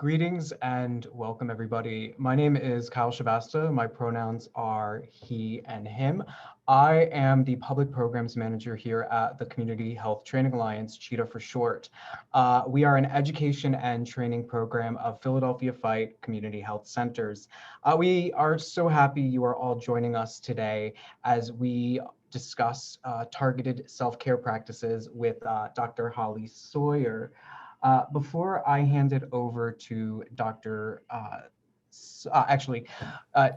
Greetings and welcome, everybody. My name is Kyle Shabasta. My pronouns are he and him. I am the Public Programs Manager here at the Community Health Training Alliance, CHEETA for short. We are an education and training program of Philadelphia Fight Community Health Centers. We are so happy you are all joining us today as we discuss targeted self-care practices with Dr. Holly Sawyer. Before I hand it over to Dr. Actually, uh,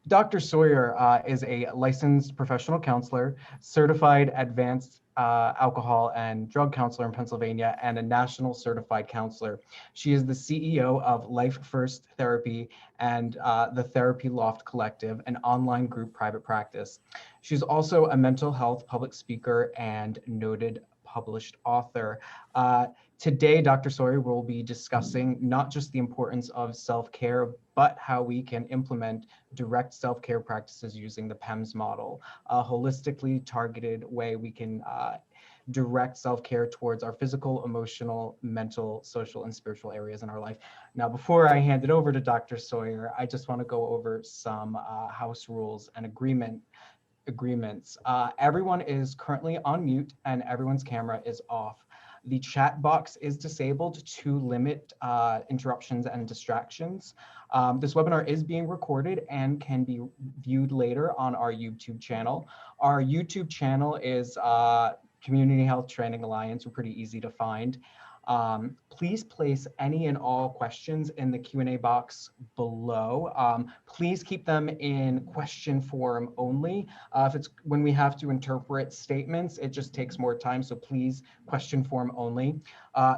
Dr. Sawyer is a licensed professional counselor, certified advanced alcohol and drug counselor in Pennsylvania, and a national certified counselor. She is the CEO of Life First Therapy and the Therapy Loft Collective, an online group private practice. She's also a mental health public speaker and noted published author. Today, Dr. Sawyer will be discussing not just the importance of self-care, but how we can implement direct self-care practices using the PEMSS model, a holistically targeted way we can direct self-care towards our physical, emotional, mental, social, and spiritual areas in our life. Now, before I hand it over to Dr. Sawyer, I just want to go over some house rules and agreements. Everyone is currently on mute and everyone's camera is off. The chat box is disabled to limit interruptions and distractions. This webinar is being recorded and can be viewed later on our YouTube channel. Our YouTube channel is Community Health Training Alliance. We're pretty easy to find. Please place any and all questions in the Q&A box below. Please keep them in question form only. If it's when we have to interpret statements, it just takes more time, so please question form only.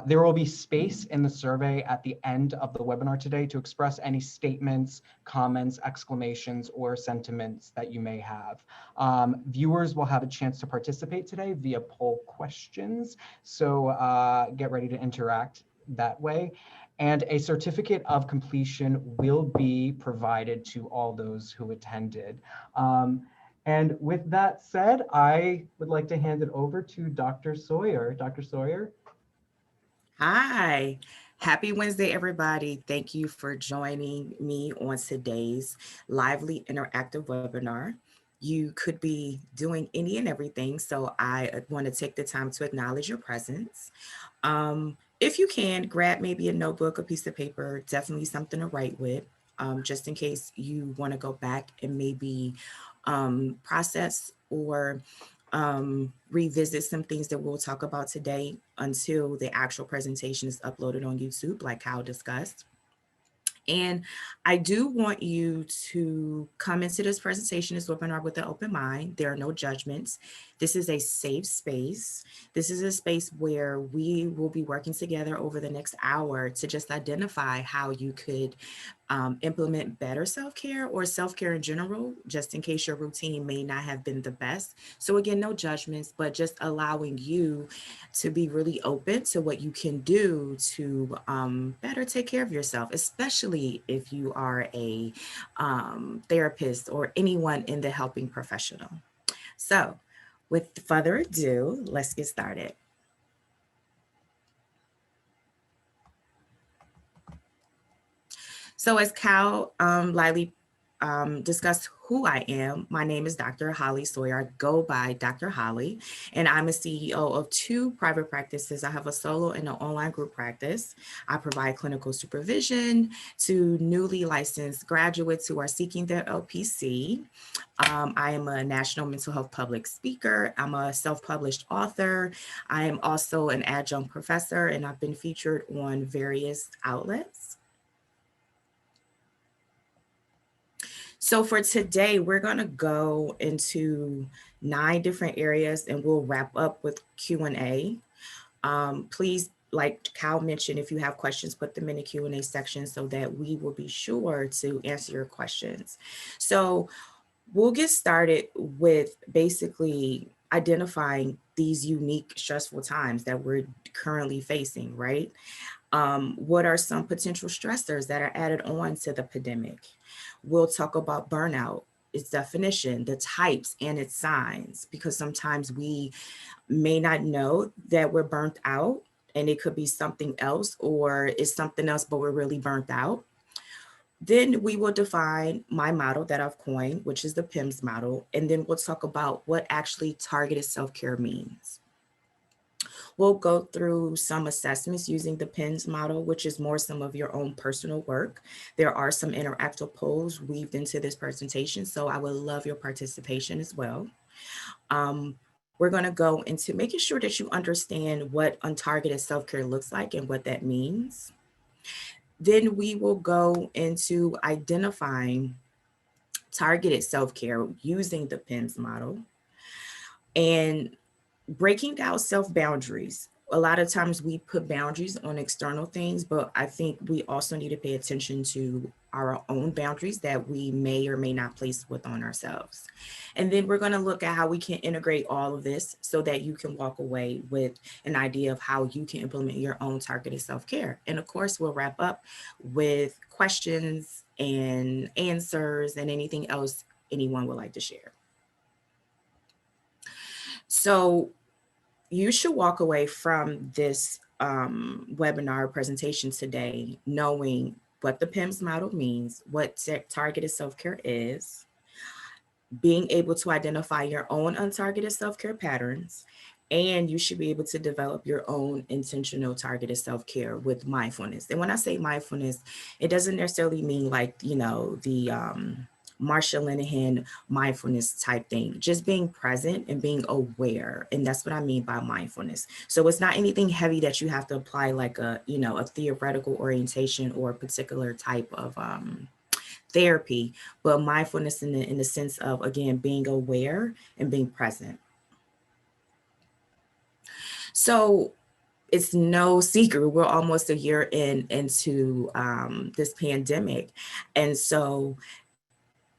There will be space in the survey at the end of the webinar today to express any statements, comments, exclamations, or sentiments that you may have. Viewers will have a chance to participate today via poll questions, so get ready to interact that way. And a certificate of completion will be provided to all those who attended. And with that said, I would like to hand it over to Dr. Sawyer. Dr. Sawyer. Hi, happy Wednesday, everybody. Thank you for joining me on today's lively interactive webinar. You could be doing any and everything, so I want to take the time to acknowledge your presence. If you can, grab maybe a notebook, a piece of paper, definitely something to write with, just in case you want to go back and maybe process or revisit some things that we'll talk about today until the actual presentation is uploaded on YouTube, like Kyle discussed. And I do want you to come into this presentation, this webinar, with an open mind. There are no judgments. This is a safe space. This is a space where we will be working together over the next hour to just identify how you could implement better self-care or self-care in general, just in case your routine may not have been the best. So again, no judgments, but just allowing you to be really open to what you can do to better take care of yourself, especially if you are a therapist or anyone in the helping professional. So with further ado, let's get started. So as Cal lightly discussed who I am, my name is Dr. Holly Sawyer. I go by Dr. Holly, and I'm a CEO of two private practices. I have a solo and an online group practice. I provide clinical supervision to newly licensed graduates who are seeking their LPC. I am a national mental health public speaker. I'm a self-published author. I am also an adjunct professor, and I've been featured on various outlets. So for today, we're going to go into 9 different areas and we'll wrap up with Q&A. Please, like Kyle mentioned, if you have questions, put them in the Q&A section so that we will be sure to answer your questions. So we'll get started with basically identifying these unique stressful times that we're currently facing, right? What are some potential stressors that are added on to the pandemic? We'll talk about burnout, its definition, the types and its signs, because sometimes we may not know that we're burnt out and it could be something else, or it's something else, but we're really burnt out. Then we will define my model that I've coined, which is the PEMSS model. And then we'll talk about what actually targeted self-care means. We'll go through some assessments using the PEMSS model, which is more some of your own personal work. There are some interactive polls weaved into this presentation, so I would love your participation as well. We're going to go into making sure that you understand what untargeted self-care looks like and what that means. Then we will go into identifying targeted self-care using the PEMSS model and breaking down self-boundaries. A lot of times we put boundaries on external things, but I think we also need to pay attention to our own boundaries that we may or may not place within ourselves. And then we're going to look at how we can integrate all of this so that you can walk away with an idea of how you can implement your own targeted self-care. And of course, we'll wrap up with questions and answers and anything else anyone would like to share. So you should walk away from this webinar presentation today knowing what the PEMSS model means, what targeted self-care is, being able to identify your own untargeted self-care patterns, and you should be able to develop your own intentional targeted self-care with mindfulness. And when I say mindfulness, it doesn't necessarily mean like, you know, the Marsha Linehan mindfulness type thing, just being present and being aware. And that's what I mean by mindfulness. So it's not anything heavy that you have to apply like a, you know, a theoretical orientation or a particular type of therapy, but mindfulness in the sense of, again, being aware and being present. So it's no secret, we're almost a year into this pandemic. And so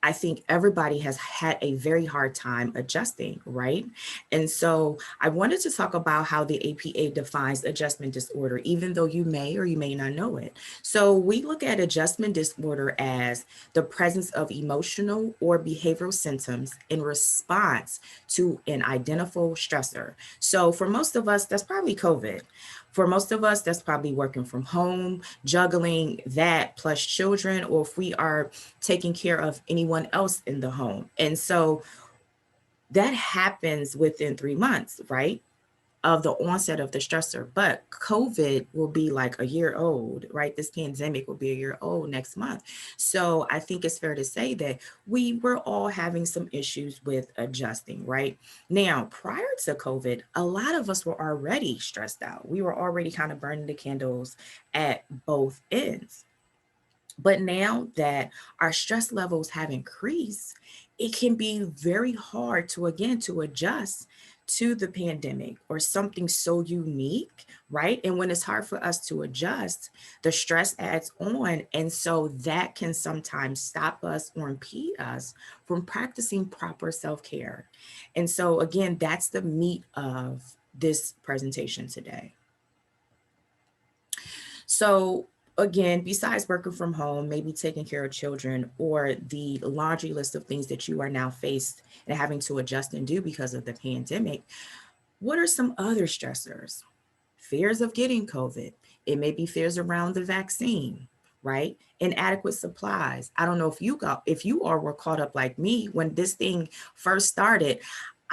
I think everybody has had a very hard time adjusting, right? And so I wanted to talk about how the APA defines adjustment disorder, even though you may or you may not know it. So we look at adjustment disorder as the presence of emotional or behavioral symptoms in response to an identifiable stressor. So for most of us, that's probably COVID. For most of us, that's probably working from home, juggling that plus children, or if we are taking care of anyone else in the home. And so that happens within 3 months, right, of the onset of the stressor. But COVID will be like a year old, right? This pandemic will be a year old next month. So I think it's fair to say that we were all having some issues with adjusting, right? Now, prior to COVID, a lot of us were already stressed out. We were already kind of burning the candles at both ends. But now that our stress levels have increased, it can be very hard to, again, to adjust to the pandemic or something so unique, right? And when it's hard for us to adjust, the stress adds on. And so that can sometimes stop us or impede us from practicing proper self-care. And so again, that's the meat of this presentation today. So again, besides working from home, maybe taking care of children, or the laundry list of things that you are now faced and having to adjust and do because of the pandemic, what are some other stressors? Fears of getting COVID. It may be fears around the vaccine, right? Inadequate supplies. I don't know if you all were caught up like me when this thing first started.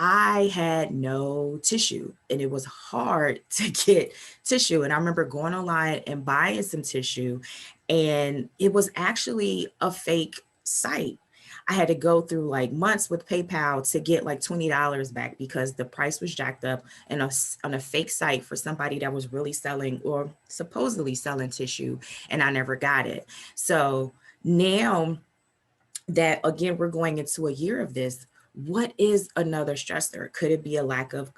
I had no tissue and it was hard to get tissue. And I remember going online and buying some tissue, and it was actually a fake site. I had to go through like months with PayPal to get like $20 back because the price was jacked up and on a fake site for somebody that was really selling or supposedly selling tissue, and I never got it. So now that, again, we're going into a year of this, what is another stressor? Could it be a lack of,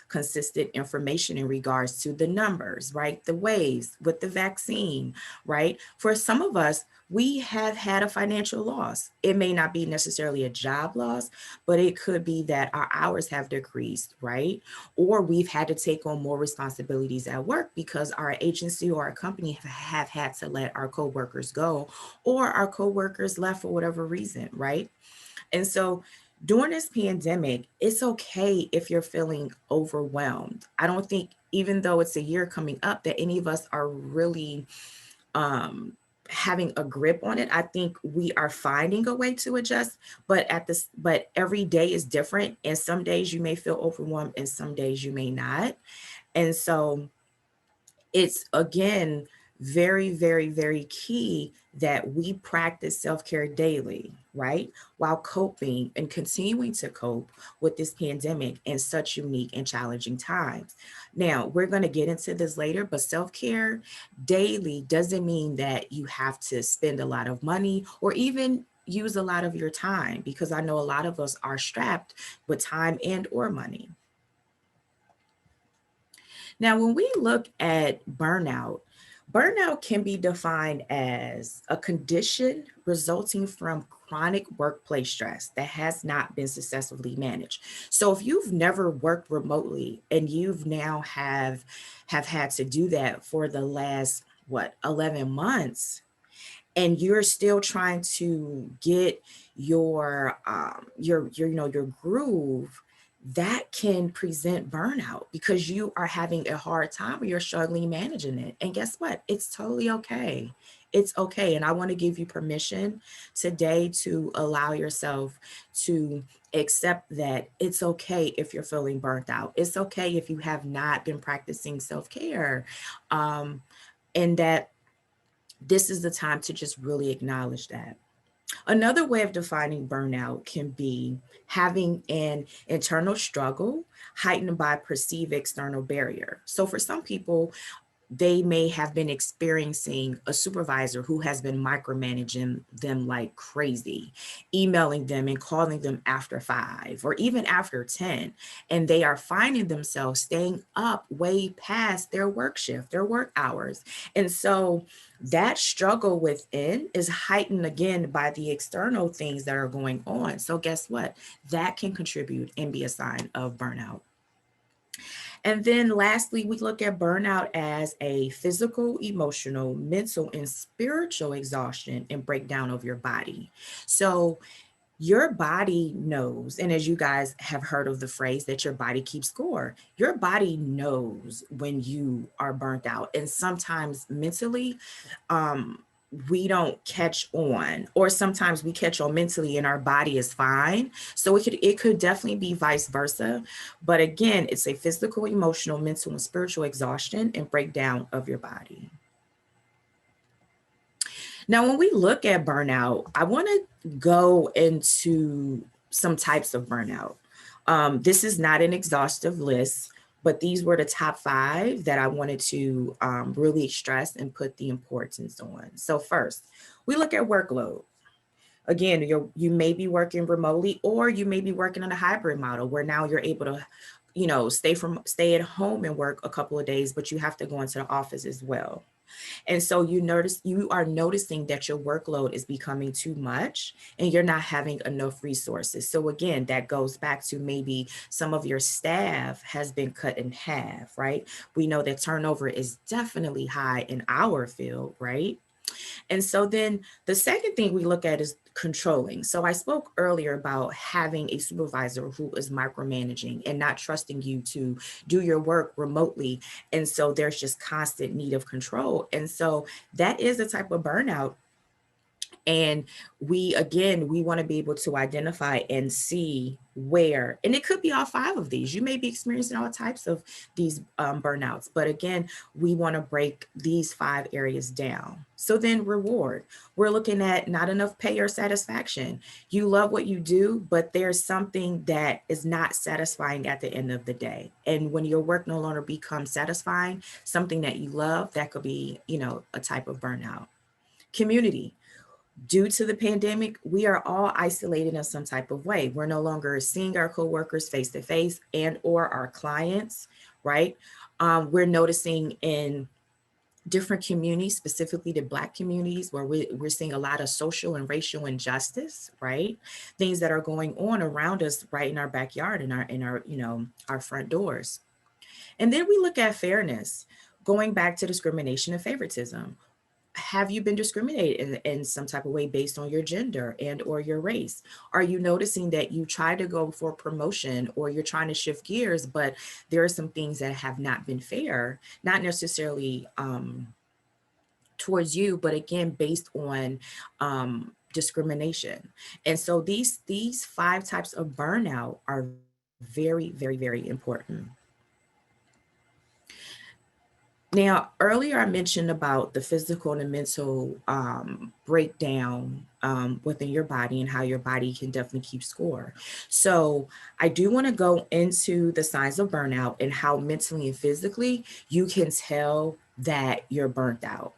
consistent information in regards to the numbers, right? The waves with the vaccine, right? For some of us, we have had a financial loss. It may not be necessarily a job loss, but it could be that our hours have decreased, right? Or we've had to take on more responsibilities at work because our agency or our company have had to let our coworkers go, or our coworkers left for whatever reason, right? And so During this pandemic, it's okay if you're feeling overwhelmed. I don't think, even though it's a year coming up, that any of us are really um, having a grip on it. I think we are finding a way to adjust, but every day is different. And some days you may feel overwhelmed and some days you may not. And so it's, again, very, very, very key that we practice self-care daily, right? While coping and continuing to cope with this pandemic in such unique and challenging times. Now, we're going to get into this later, but self-care daily doesn't mean that you have to spend a lot of money or even use a lot of your time, because I know a lot of us are strapped with time and or money. Now, when we look at burnout, burnout can be defined as a condition resulting from chronic workplace stress that has not been successfully managed. So if you've never worked remotely and you've now have had to do that for the last 11 months, and you're still trying to get your groove, that can present burnout because you are having a hard time or you're struggling managing it. And guess what? It's totally okay. It's okay. And I want to give you permission today to allow yourself to accept that it's okay if you're feeling burnt out. It's okay if you have not been practicing self-care. And that this is the time to just really acknowledge that. Another way of defining burnout can be having an internal struggle heightened by perceived external barrier. So for some people, they may have been experiencing a supervisor who has been micromanaging them like crazy, emailing them and calling them after 5 or even after 10. And they are finding themselves staying up way past their work shift, their work hours. And so that struggle within is heightened again by the external things that are going on. So guess what? That can contribute and be a sign of burnout. And then lastly, we look at burnout as a physical, emotional, mental, and spiritual exhaustion and breakdown of your body. So your body knows, and as you guys have heard of the phrase that your body keeps score, your body knows when you are burnt out. And sometimes mentally, um, we don't catch on, or sometimes we catch on mentally and our body is fine. So it could definitely be vice versa. But again, it's a physical, emotional, mental, and spiritual exhaustion and breakdown of your body. Now, when we look at burnout, I want to go into some types of burnout. This is not an exhaustive list, but these were the top 5 that I wanted to really stress and put the importance on. So first, we look at workload. Again, you may be working remotely, or you may be working on a hybrid model where now you're able to, stay at home and work a couple of days, but you have to go into the office as well. And so you are noticing that your workload is becoming too much and you're not having enough resources. So again, that goes back to maybe some of your staff has been cut in half, right? We know that turnover is definitely high in our field, right? And so then the second thing we look at is controlling. So I spoke earlier about having a supervisor who is micromanaging and not trusting you to do your work remotely. And so there's just constant need of control. And so that is a type of burnout. And we want to be able to identify and see where, and it could be all 5 of these. You may be experiencing all types of these burnouts, but again, we want to break these 5 areas down. So then reward, we're looking at not enough pay or satisfaction. You love what you do, but there's something that is not satisfying at the end of the day. And when your work no longer becomes satisfying, something that you love, that could be, a type of burnout. Community. Due to the pandemic, we are all isolated in some type of way. We're no longer seeing our coworkers face to face and or our clients, right? We're noticing in different communities, specifically the Black communities, where we're seeing a lot of social and racial injustice, right? Things that are going on around us right in our backyard, in our our front doors. And then we look at fairness, going back to discrimination and favoritism. have you been discriminated in some type of way based on your gender and or your race? Are you noticing that you try to go for promotion or you're trying to shift gears, but there are some things that have not been fair, not necessarily towards you, but again, based on discrimination. And so these 5 types of burnout are very, very, very important. Now, earlier I mentioned about the physical and the mental breakdown within your body and how your body can definitely keep score. So I do want to go into the signs of burnout and how mentally and physically you can tell that you're burnt out.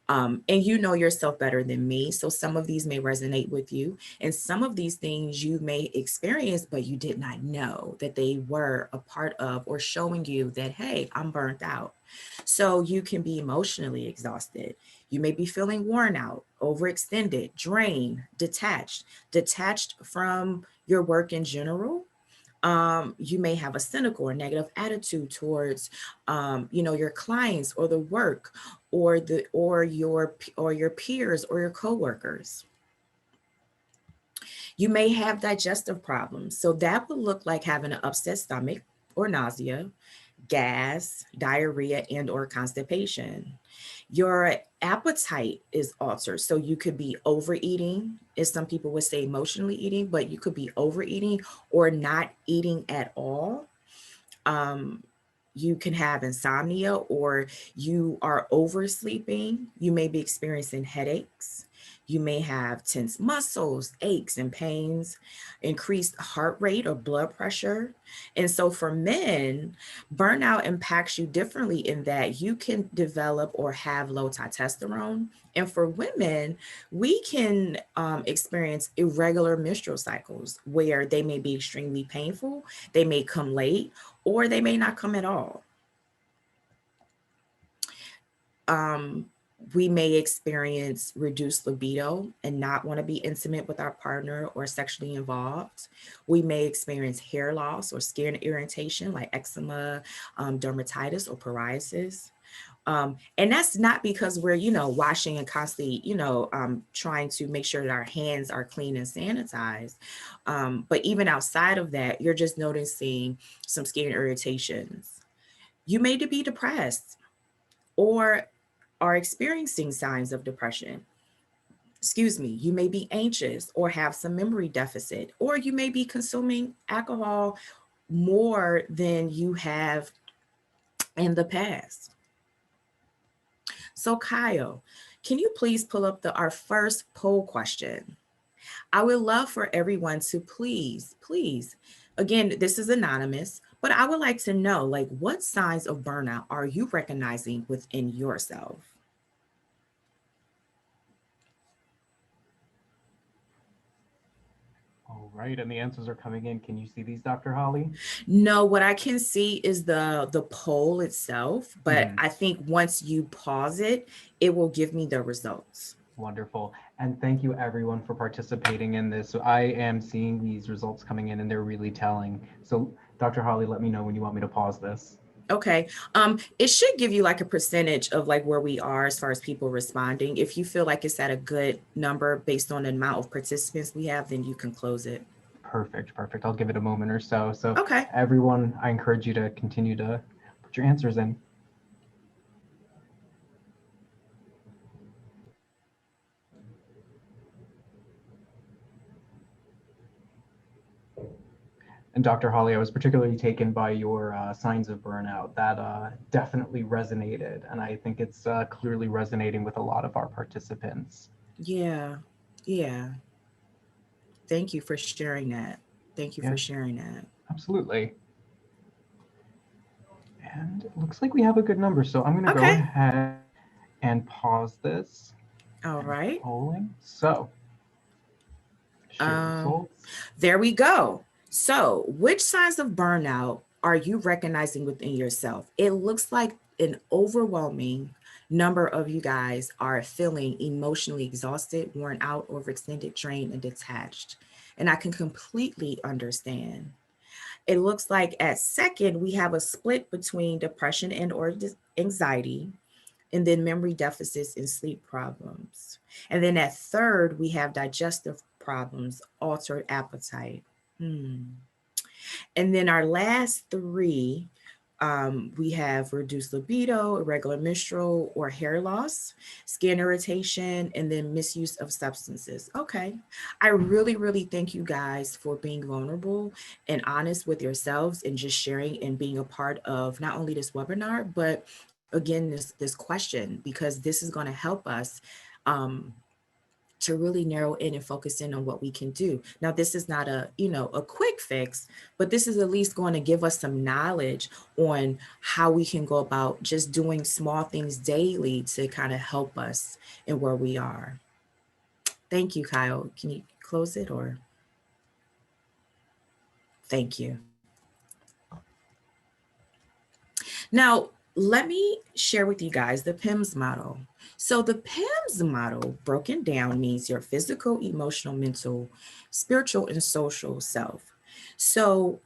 And you know yourself better than me. So some of these may resonate with you. And some of these things you may experience, but you did not know that they were a part of or showing you that, hey, I'm burnt out. So you can be emotionally exhausted. You may be feeling worn out, overextended, drained, detached from your work in general. You may have a cynical or negative attitude towards, your clients or the work or your peers or your coworkers. You may have digestive problems. So that would look like having an upset stomach or nausea, gas, diarrhea, and or constipation. Your appetite is altered. So you could be overeating, as some people would say emotionally eating, but you could be overeating or not eating at all. You can have insomnia or you are oversleeping. You may be experiencing headaches. You may have tense muscles, aches and pains, increased heart rate or blood pressure. And so for men, burnout impacts you differently in that you can develop or have low testosterone. And for women, we can experience irregular menstrual cycles where they may be extremely painful, they may come late, or they may not come at all. We may experience reduced libido and not want to be intimate with our partner or sexually involved. We may experience hair loss or skin irritation like eczema, dermatitis, or psoriasis. And that's not because we're, washing and constantly, trying to make sure that our hands are clean and sanitized. But even outside of that, you're just noticing some skin irritations. You may be depressed or are experiencing signs of depression. Excuse me, you may be anxious or have some memory deficit, or you may be consuming alcohol more than you have in the past. So Kyle, can you please pull up our first poll question? I would love for everyone to please, again, this is anonymous, but I would like to know, like, what signs of burnout are you recognizing within yourself? All right, and the answers are coming in. Can you see these, Dr. Holly? No, what I can see is the poll itself, but I think once you pause it, it will give me the results. Wonderful. And thank you everyone for participating in this. So I am seeing these results coming in and they're really telling. So Dr. Holly, let me know when you want me to pause this. Okay. It should give you like a percentage of like where we are as far as people responding. If you feel like it's at a good number based on the amount of participants we have, then you can close it. Perfect. I'll give it a moment or so. So okay. Everyone, I encourage you to continue to put your answers in. And Dr. Holly, I was particularly taken by your signs of burnout. That definitely resonated. And I think it's clearly resonating with a lot of our participants. Yeah. Thank you for sharing that. Absolutely. And it looks like we have a good number. So I'm going to go ahead and pause this. All right. Polling. So, results. There we go. So, which signs of burnout are you recognizing within yourself? It looks like an overwhelming number of you guys are feeling emotionally exhausted, worn out, overextended, drained, and detached. And I can completely understand. It looks like at second, we have a split between depression and or anxiety. and then memory deficits and sleep problems. And then at third, we have digestive problems, altered appetite. And then our last three, we have reduced libido, irregular menstrual or hair loss, skin irritation, and then misuse of substances. Okay. I really, really thank you guys for being vulnerable and honest with yourselves and just sharing and being a part of not only this webinar, but again, this question, because this is going to help us to really narrow in and focus in on what we can do. Now, this is not a, a quick fix, but this is at least going to give us some knowledge on how we can go about just doing small things daily to kind of help us in where we are. Thank you, Kyle. Can you close it or? Thank you. Now, let me share with you guys the PEMSS model. So the PEMSS model broken down means your physical, emotional, mental, spiritual, and social self. So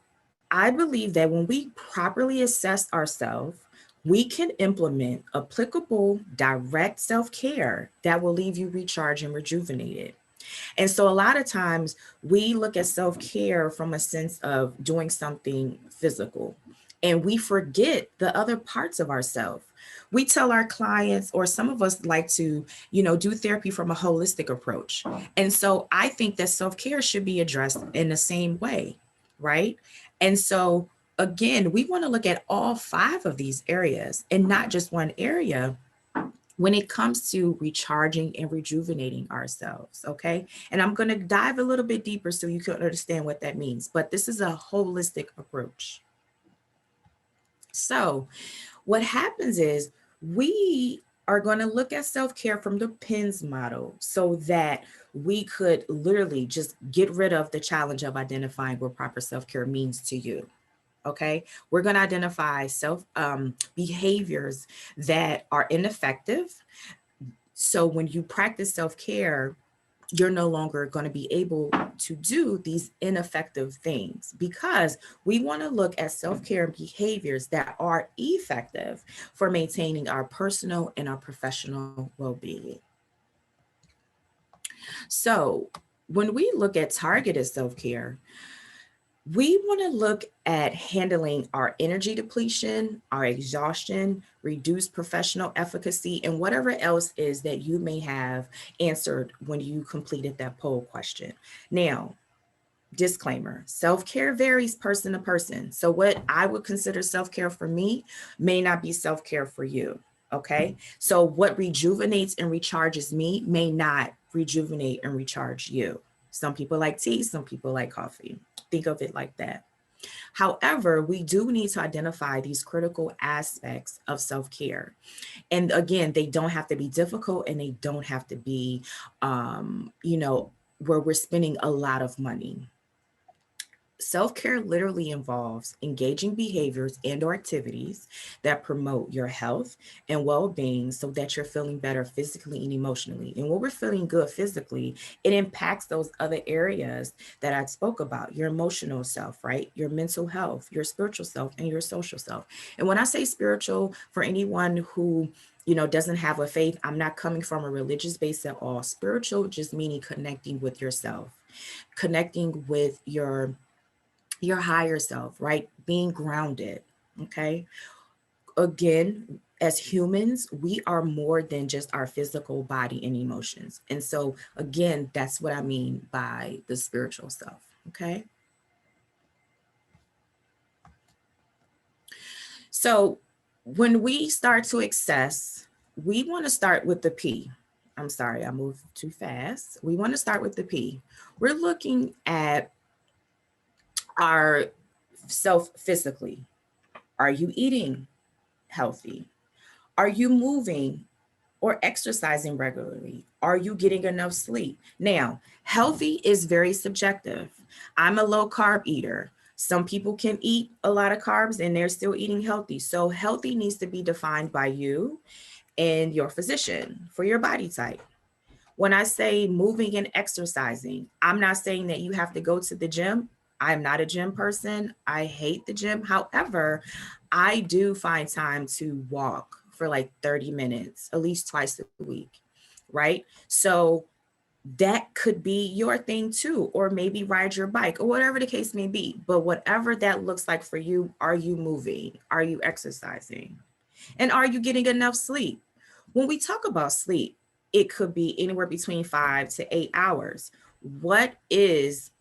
I believe that when we properly assess ourselves, we can implement applicable direct self-care that will leave you recharged and rejuvenated. And so a lot of times we look at self-care from a sense of doing something physical, and we forget the other parts of ourselves. We tell our clients, or some of us like to, do therapy from a holistic approach. And so I think that self-care should be addressed in the same way, right? And so again, we want to look at all 5 of these areas and not just one area when it comes to recharging and rejuvenating ourselves, okay? And I'm going to dive a little bit deeper so you can understand what that means, but this is a holistic approach. So what happens is we are going to look at self-care from the PEMSS model so that we could literally just get rid of the challenge of identifying what proper self-care means to you. Okay, we're going to identify behaviors that are ineffective. So when you practice self-care, you're no longer going to be able to do these ineffective things, because we want to look at self-care behaviors that are effective for maintaining our personal and our professional well-being. So when we look at targeted self-care, we want to look at handling our energy depletion, our exhaustion, reduced professional efficacy, and whatever else is that you may have answered when you completed that poll question. Now, disclaimer, self-care varies person to person. So what I would consider self-care for me may not be self-care for you, okay? So what rejuvenates and recharges me may not rejuvenate and recharge you. Some people like tea, some people like coffee. Think of it like that. However, we do need to identify these critical aspects of self-care. And again, they don't have to be difficult, and they don't have to be, where we're spending a lot of money. Self-care literally involves engaging behaviors and or activities that promote your health and well-being so that you're feeling better physically and emotionally. And when we're feeling good physically, it impacts those other areas that I spoke about, your emotional self, right? Your mental health, your spiritual self, and your social self. And when I say spiritual, for anyone who doesn't have a faith, I'm not coming from a religious base at all. Spiritual just meaning connecting with yourself, connecting with your higher self, right? Being grounded, okay? Again, as humans, we are more than just our physical body and emotions. And so again, that's what I mean by the spiritual self, okay? So when we start to access, we want to start with the P. I'm sorry, I moved too fast. We want to start with the P. We're looking at our self physically. Are you eating healthy? Are you moving or exercising regularly? Are you getting enough sleep? Now, healthy is very subjective. I'm a low carb eater. Some people can eat a lot of carbs and they're still eating healthy. So healthy needs to be defined by you and your physician for your body type. When I say moving and exercising, I'm not saying that you have to go to the gym. I'm not a gym person. I hate the gym. However, I do find time to walk for like 30 minutes, at least twice a week, right? So that could be your thing too, or maybe ride your bike or whatever the case may be. But whatever that looks like for you, are you moving? Are you exercising? And are you getting enough sleep? When we talk about sleep, it could be anywhere between 5 to 8 hours. What is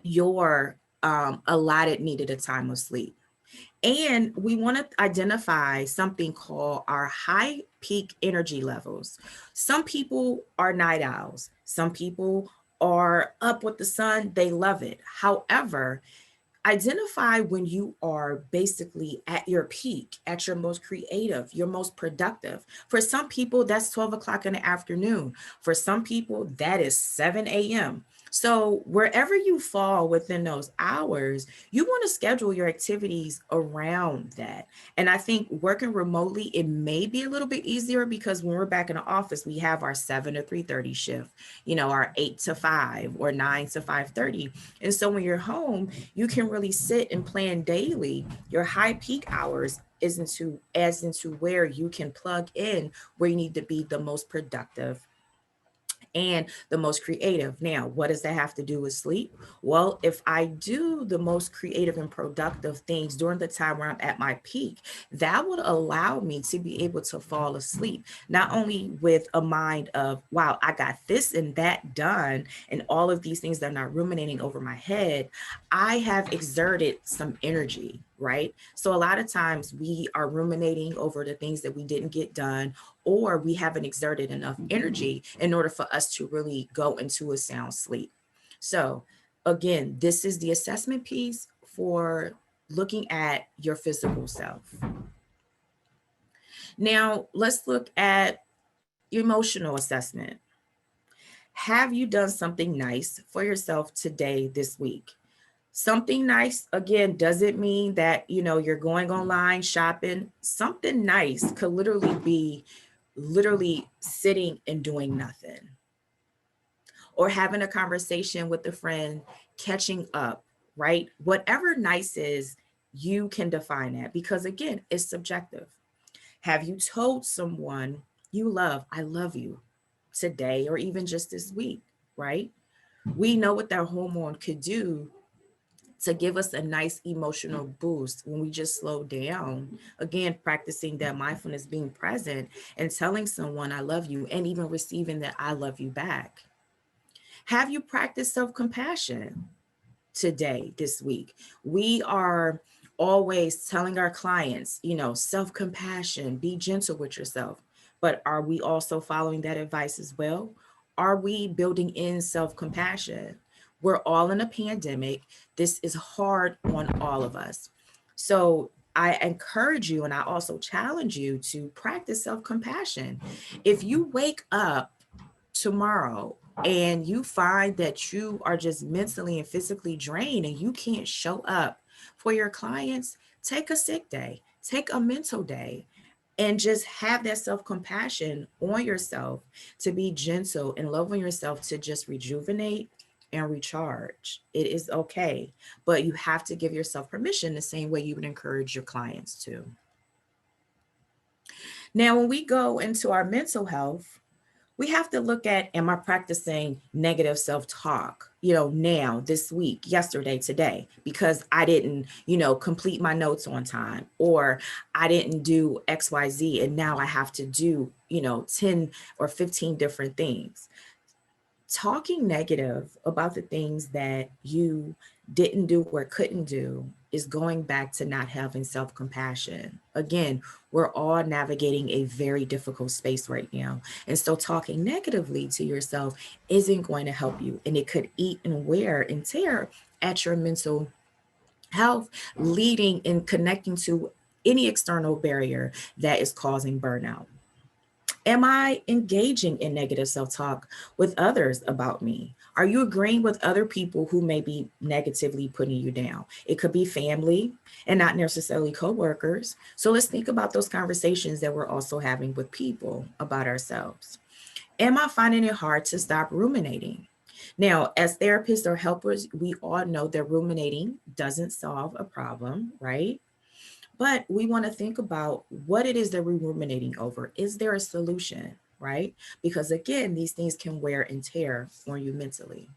your allotted needed a time of sleep? And we want to identify something called our high peak energy levels. Some people are night owls. Some people are up with the sun. They love it. However, identify when you are basically at your peak, at your most creative, your most productive. For some people, that's 12 o'clock in the afternoon. For some people, that is 7 a.m. So wherever you fall within those hours, you want to schedule your activities around that. And I think working remotely, it may be a little bit easier because when we're back in the office, we have our 7 to 3:30 shift, our 8 to 5 or 9 to 5:30. And so when you're home, you can really sit and plan daily. Your high peak hours as into where you can plug in where you need to be the most productive and the most creative. Now, what does that have to do with sleep? Well, if I do the most creative and productive things during the time where I'm at my peak, that would allow me to be able to fall asleep, not only with a mind of, wow, I got this and that done, and all of these things that are not ruminating over my head. I have exerted some energy, right? So a lot of times we are ruminating over the things that we didn't get done, or we haven't exerted enough energy in order for us to really go into a sound sleep. So again, this is the assessment piece for looking at your physical self. Now, let's look at emotional assessment. Have you done something nice for yourself today, this week? Something nice, again, doesn't mean that, you're going online shopping. Something nice could literally be sitting and doing nothing, or having a conversation with a friend, catching up, right? Whatever nice is, you can define that because, again, it's subjective. Have you told someone you love, I love you today, or even just this week, right? We know what that hormone could do to give us a nice emotional boost when we just slow down. Again, practicing that mindfulness, being present and telling someone I love you, and even receiving that I love you back. Have you practiced self-compassion today, this week? We are always telling our clients, self-compassion, be gentle with yourself. But are we also following that advice as well? Are we building in self-compassion? We're all in a pandemic. This is hard on all of us. So I encourage you, and I also challenge you to practice self-compassion. If you wake up tomorrow and you find that you are just mentally and physically drained and you can't show up for your clients, take a sick day, take a mental day, and just have that self-compassion on yourself, to be gentle and love on yourself, to just rejuvenate and recharge. It is okay, but you have to give yourself permission the same way you would encourage your clients to. Now, when we go into our mental health, we have to look at, am I practicing negative self-talk, now, this week, yesterday, today, because I didn't, complete my notes on time, or I didn't do XYZ, and now I have to do, 10 or 15 different things. Talking negative about the things that you didn't do or couldn't do is going back to not having self-compassion. Again, we're all navigating a very difficult space right now. And so talking negatively to yourself isn't going to help you. And it could eat and wear and tear at your mental health, leading and connecting to any external barrier that is causing burnout. Am I engaging in negative self-talk with others about me? Are you agreeing with other people who may be negatively putting you down? It could be family and not necessarily coworkers. So let's think about those conversations that we're also having with people about ourselves. Am I finding it hard to stop ruminating? Now, as therapists or helpers, we all know that ruminating doesn't solve a problem, right? But we want to think about what it is that we're ruminating over. Is there a solution, right? Because again, these things can wear and tear on you mentally.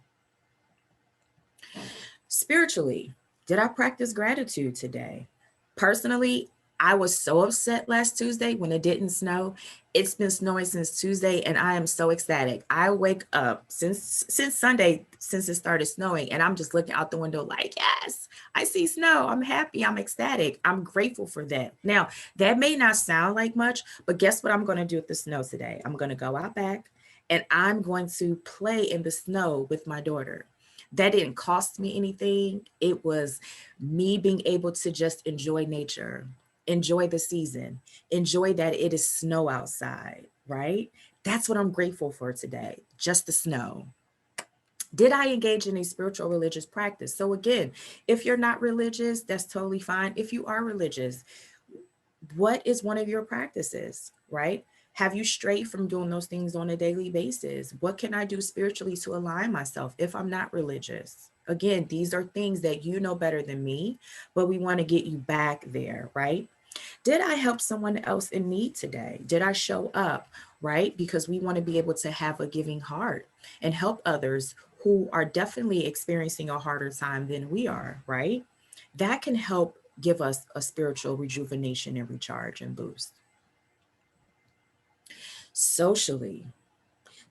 Spiritually, did I practice gratitude today? Personally, I was so upset last Tuesday when it didn't snow. It's been snowing since Tuesday and I am so ecstatic. I wake up since Sunday, since it started snowing, and I'm just looking out the window like, yes, I see snow. I'm happy. I'm ecstatic. I'm grateful for that. Now, that may not sound like much, but guess what I'm going to do with the snow today? I'm going to go out back and I'm going to play in the snow with my daughter. That didn't cost me anything. It was me being able to just enjoy nature, enjoy the season, enjoy that it is snow outside, right? That's what I'm grateful for today, just the snow. Did I engage in a spiritual religious practice? So again, if you're not religious, that's totally fine. If you are religious, what is one of your practices, right? Have you strayed from doing those things on a daily basis? What can I do spiritually to align myself if I'm not religious? Again, these are things that you know better than me, but we want to get you back there, right? Did I help someone else in need today? Did I show up, right? Because we want to be able to have a giving heart and help others who are definitely experiencing a harder time than we are, right? That can help give us a spiritual rejuvenation and recharge and boost. Socially,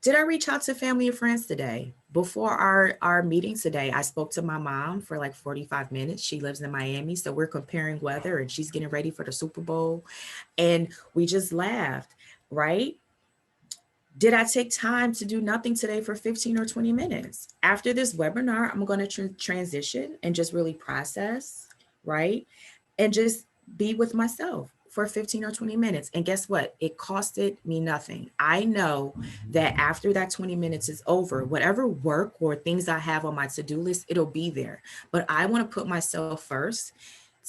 did I reach out to family and friends today? Before our meeting today, I spoke to my mom for like 45 minutes. She lives in Miami, so we're comparing weather and she's getting ready for the Super Bowl. And we just laughed, right? Did I take time to do nothing today for 15 or 20 minutes? After this webinar, I'm going to transition and just really process, right? And just be with myself for 15 or 20 minutes. And guess what? It costed me nothing. I know that after that 20 minutes is over, whatever work or things I have on my to-do list, it'll be there. But I want to put myself first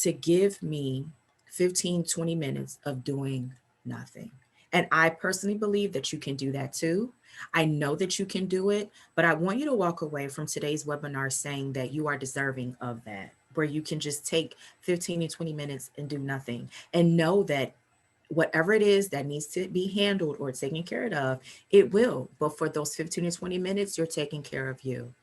to give me 15, 20 minutes of doing nothing. And I personally believe that you can do that too. I know that you can do it, but I want you to walk away from today's webinar saying that you are deserving of that, where you can just take 15 to 20 minutes and do nothing and know that whatever it is that needs to be handled or taken care of, it will. But for those 15 to 20 minutes, you're taking care of you.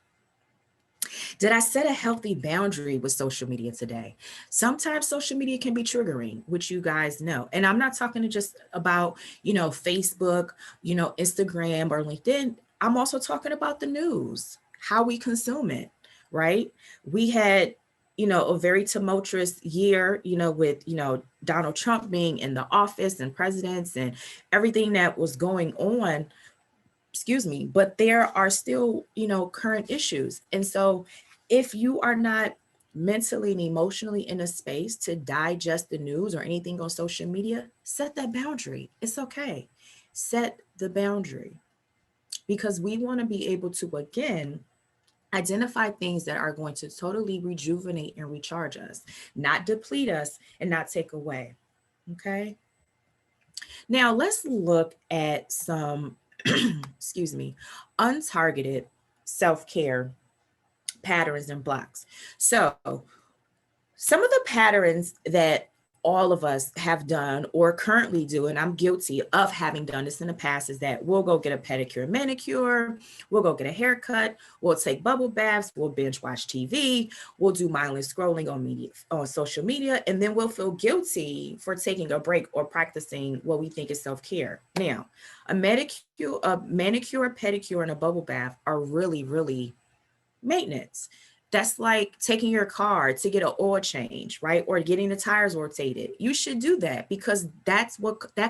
Did I set a healthy boundary with social media today? Sometimes social media can be triggering, which you guys know. And I'm not talking just about, Facebook, Instagram or LinkedIn. I'm also talking about the news, how we consume it, right? We had, a very tumultuous year, with, Donald Trump being in the office and presidents and everything that was going on, excuse me, but there are still, current issues. And so if you are not mentally and emotionally in a space to digest the news or anything on social media, set that boundary. It's okay. Set the boundary because we want to be able to, again, identify things that are going to totally rejuvenate and recharge us, not deplete us and not take away. Okay. Now let's look at some, excuse me, untargeted self-care patterns and blocks. So some of the patterns that all of us have done or currently do, and I'm guilty of having done this in the past, is that we'll go get a pedicure, manicure, we'll go get a haircut, we'll take bubble baths, we'll binge watch TV, we'll do mindless scrolling on social media, and then we'll feel guilty for taking a break or practicing what we think is self-care. Now, a manicure, pedicure, and a bubble bath are really, really maintenance. That's like taking your car to get an oil change, right? Or getting the tires rotated. You should do that because that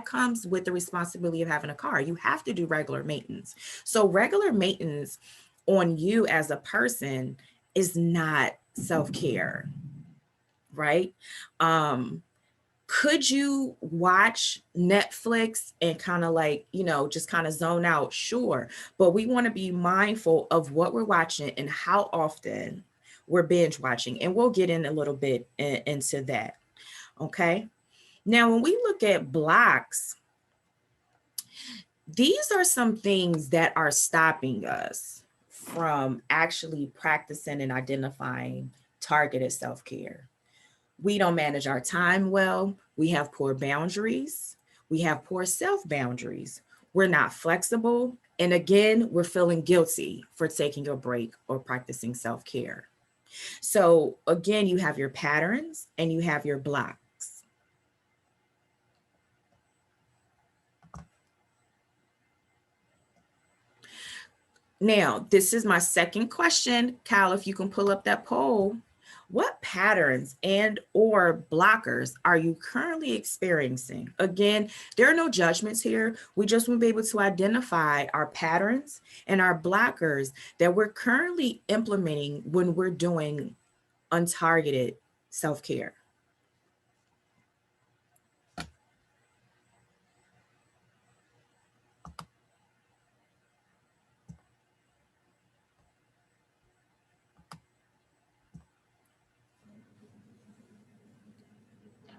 comes with the responsibility of having a car. You have to do regular maintenance. So regular maintenance on you as a person is not self-care, right? Could you watch Netflix and kind of like, just kind of zone out? Sure. But we want to be mindful of what we're watching and how often we're binge watching. And we'll get in a little bit into that. Okay. Now, when we look at blocks, these are some things that are stopping us from actually practicing and identifying targeted self-care. We don't manage our time well. We have poor boundaries. We have poor self-boundaries. We're not flexible. And again, we're feeling guilty for taking a break or practicing self-care. So again, you have your patterns and you have your blocks. Now, this is my second question. Kyle, if you can pull up that poll. What patterns and or blockers are you currently experiencing? Again, there are no judgments here. We just want to be able to identify our patterns and our blockers that we're currently implementing when we're doing untargeted self-care.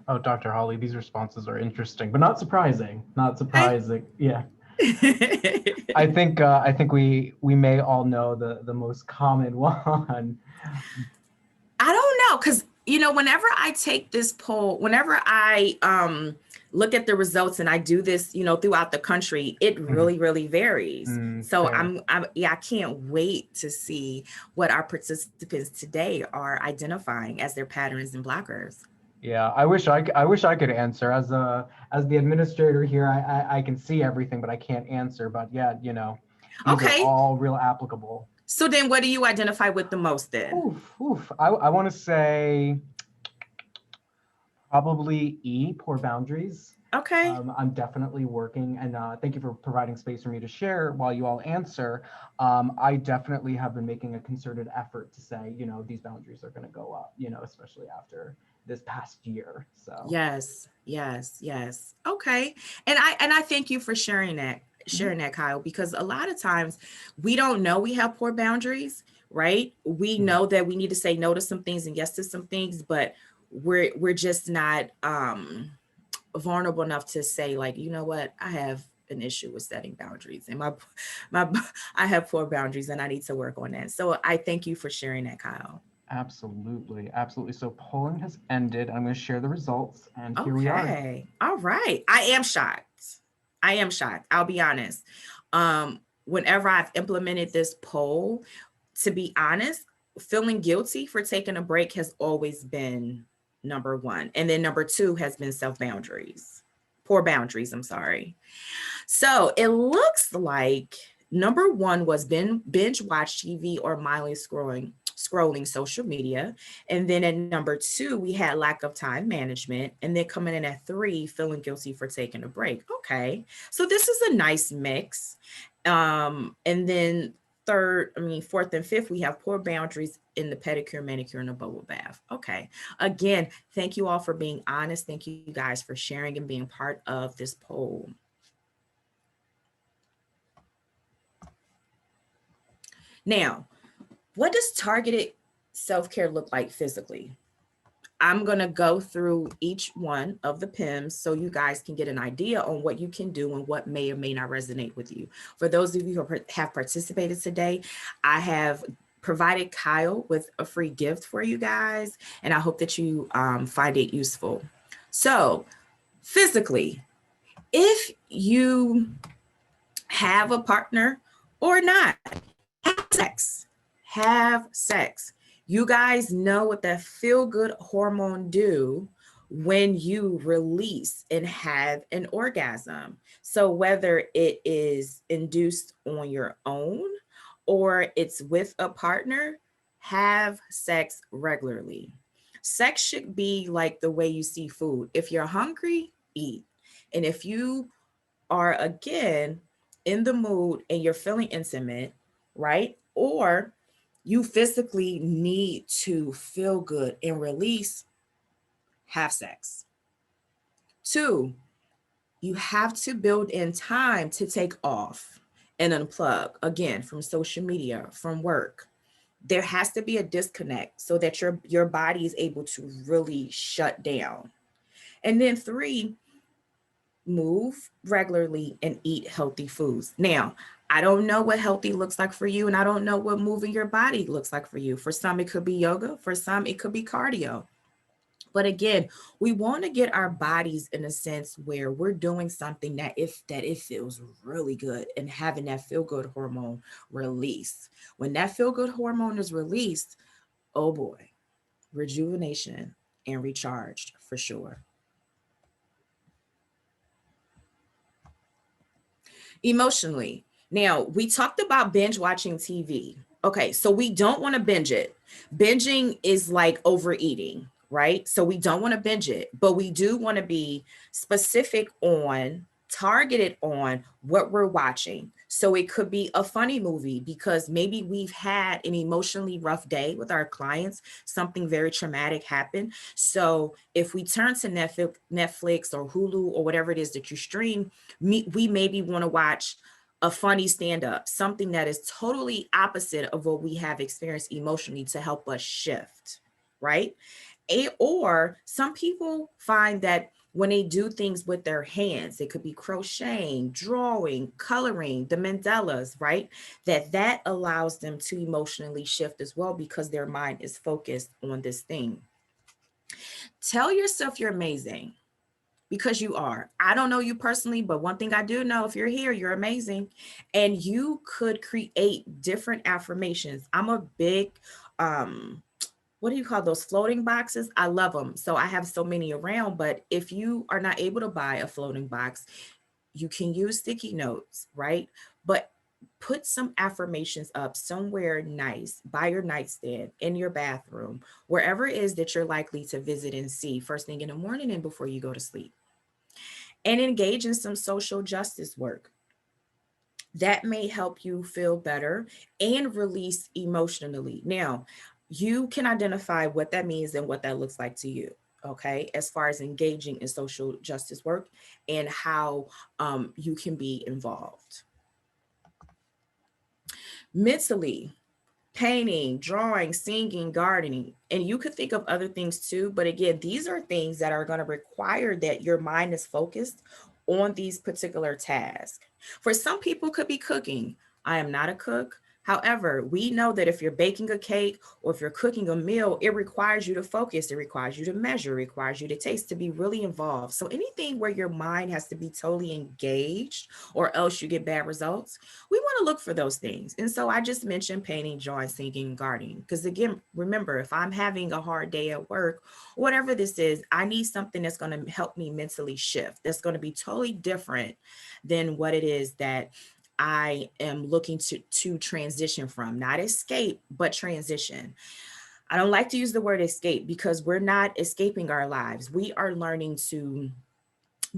Oh, Dr. Holly, these responses are interesting, but not surprising. Not surprising. Yeah. I think we may all know the most common one. I don't know, because whenever I take this poll, whenever I look at the results and I do this, throughout the country, it really, really varies. So I can't wait to see what our participants today are identifying as their patterns and blockers. Yeah, I wish I could answer as the administrator here. I can see everything, but I can't answer. But yeah, these are all real applicable. So then what do you identify with the most then? I want to say probably E, poor boundaries. Okay. I'm definitely working, and thank you for providing space for me to share while you all answer. I definitely have been making a concerted effort to say, these boundaries are going to go up, especially after this past year. So yes. Okay. And I thank you for sharing that, Kyle, because a lot of times we don't know we have poor boundaries, right? We know that we need to say no to some things and yes to some things, but we're just not vulnerable enough to say, like, you know what, I have an issue with setting boundaries, and I have poor boundaries and I need to work on that. So I thank you for sharing that, Kyle. Absolutely. So polling has ended. I'm going to share the results, and here we are. All right. I am shocked. I'll be honest. Whenever I've implemented this poll, to be honest, feeling guilty for taking a break has always been number one. And then number two has been poor boundaries, I'm sorry. So it looks like number one was binge watch TV or mindless scrolling social media. And then at number two, we had lack of time management. And then coming in at 3, feeling guilty for taking a break. Okay, so this is a nice mix. And then fourth and fifth, we have poor boundaries in the pedicure, manicure, and the bubble bath. Okay, again, thank you all for being honest. Thank you guys for sharing and being part of this poll. Now, what does targeted self-care look like physically? I'm going to go through each one of the PEMSS so you guys can get an idea on what you can do and what may or may not resonate with you. For those of you who have participated today, I have provided Kyle with a free gift for you guys, and I hope that you find it useful. So physically, if you have a partner or not, have sex. You guys know what that feel-good hormone do when you release and have an orgasm. So whether it is induced on your own or it's with a partner, have sex regularly. Sex should be like the way you see food. If you're hungry, eat. And if you are, again, in the mood and you're feeling intimate, right? Or you physically need to feel good and release, have sex. 2, you have to build in time to take off and unplug, again, from social media, from work. There has to be a disconnect so that your body is able to really shut down. And then 3, move regularly and eat healthy foods. Now, I don't know what healthy looks like for you, and I don't know what moving your body looks like for you. For some, it could be yoga. For some, it could be cardio. But again, we want to get our bodies in a sense where we're doing something that it feels really good, and having that feel good hormone release. When that feel good hormone is released, oh boy, rejuvenation and recharged for sure. Emotionally. Now, we talked about binge watching TV. Okay, so we don't want to binge it. Binging is like overeating, right? So we don't want to binge it, but we do want to be specific on, targeted on what we're watching. So it could be a funny movie because maybe we've had an emotionally rough day with our clients, something very traumatic happened. So if we turn to Netflix or Hulu or whatever it is that you stream, we maybe want to watch a funny stand-up, something that is totally opposite of what we have experienced emotionally to help us shift, right? Or some people find that when they do things with their hands, it could be crocheting, drawing, coloring, the mandalas, right? That allows them to emotionally shift as well because their mind is focused on this thing. Tell yourself you're amazing, because you are. I don't know you personally, but one thing I do know, if you're here, you're amazing. And you could create different affirmations. I'm a big, what do you call those floating boxes? I love them. So I have so many around, but if you are not able to buy a floating box, you can use sticky notes, right? But put some affirmations up somewhere nice by your nightstand, in your bathroom, wherever it is that you're likely to visit and see first thing in the morning and before you go to sleep. And engage in some social justice work. That may help you feel better and release emotionally. Now, you can identify what that means and what that looks like to you. Okay, as far as engaging in social justice work and how you can be involved. Mentally, painting, drawing, singing, gardening, and you could think of other things too. But again, these are things that are going to require that your mind is focused on these particular tasks. For some people, it could be cooking. I am not a cook. However, we know that if you're baking a cake or if you're cooking a meal, it requires you to focus, it requires you to measure, it requires you to taste, to be really involved. So anything where your mind has to be totally engaged or else you get bad results, we want to look for those things. And so I just mentioned painting, drawing, singing, gardening. Because again, remember, if I'm having a hard day at work, whatever this is, I need something that's going to help me mentally shift. That's going to be totally different than what it is that I am looking to transition from, not escape, but transition. I don't like to use the word escape because we're not escaping our lives. We are learning to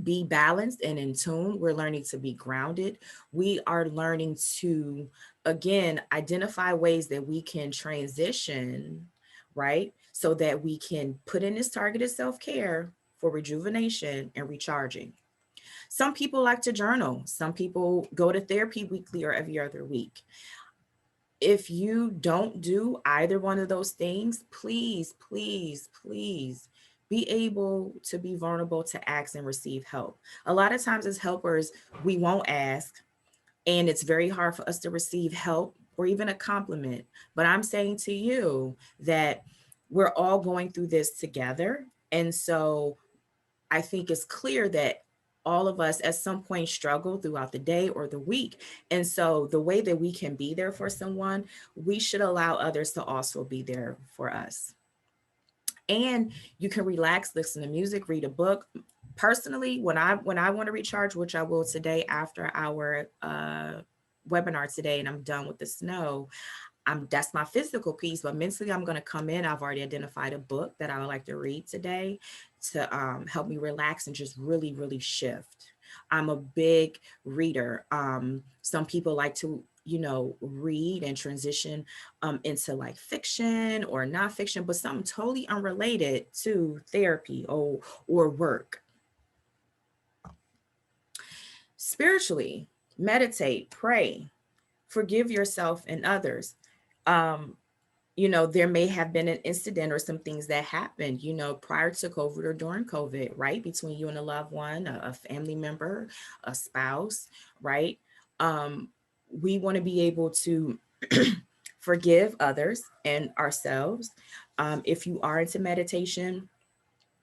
be balanced and in tune. We're learning to be grounded. We are learning to, again, identify ways that we can transition, right? So that we can put in this targeted self-care for rejuvenation and recharging. Some people like to journal. Some people go to therapy weekly or every other week. If you don't do either one of those things, please, please, please be able to be vulnerable to ask and receive help. A lot of times as helpers, we won't ask, and it's very hard for us to receive help or even a compliment. But I'm saying to you that we're all going through this together. And so I think it's clear that all of us at some point struggle throughout the day or the week. And so the way that we can be there for someone, we should allow others to also be there for us. And you can relax, listen to music, read a book. Personally, when I want to recharge, which I will today after our webinar today, and I'm done with the snow, that's my physical piece, but mentally I'm going to come in. I've already identified a book that I would like to read today to help me relax and just really, really shift. I'm a big reader. Some people like to, read and transition into like fiction or nonfiction, but something totally unrelated to therapy or work. Spiritually, meditate, pray, forgive yourself and others. There may have been an incident or some things that happened, prior to COVID or during COVID, right? Between you and a loved one, a family member, a spouse, right? We want to be able to forgive others and ourselves. If you are into meditation,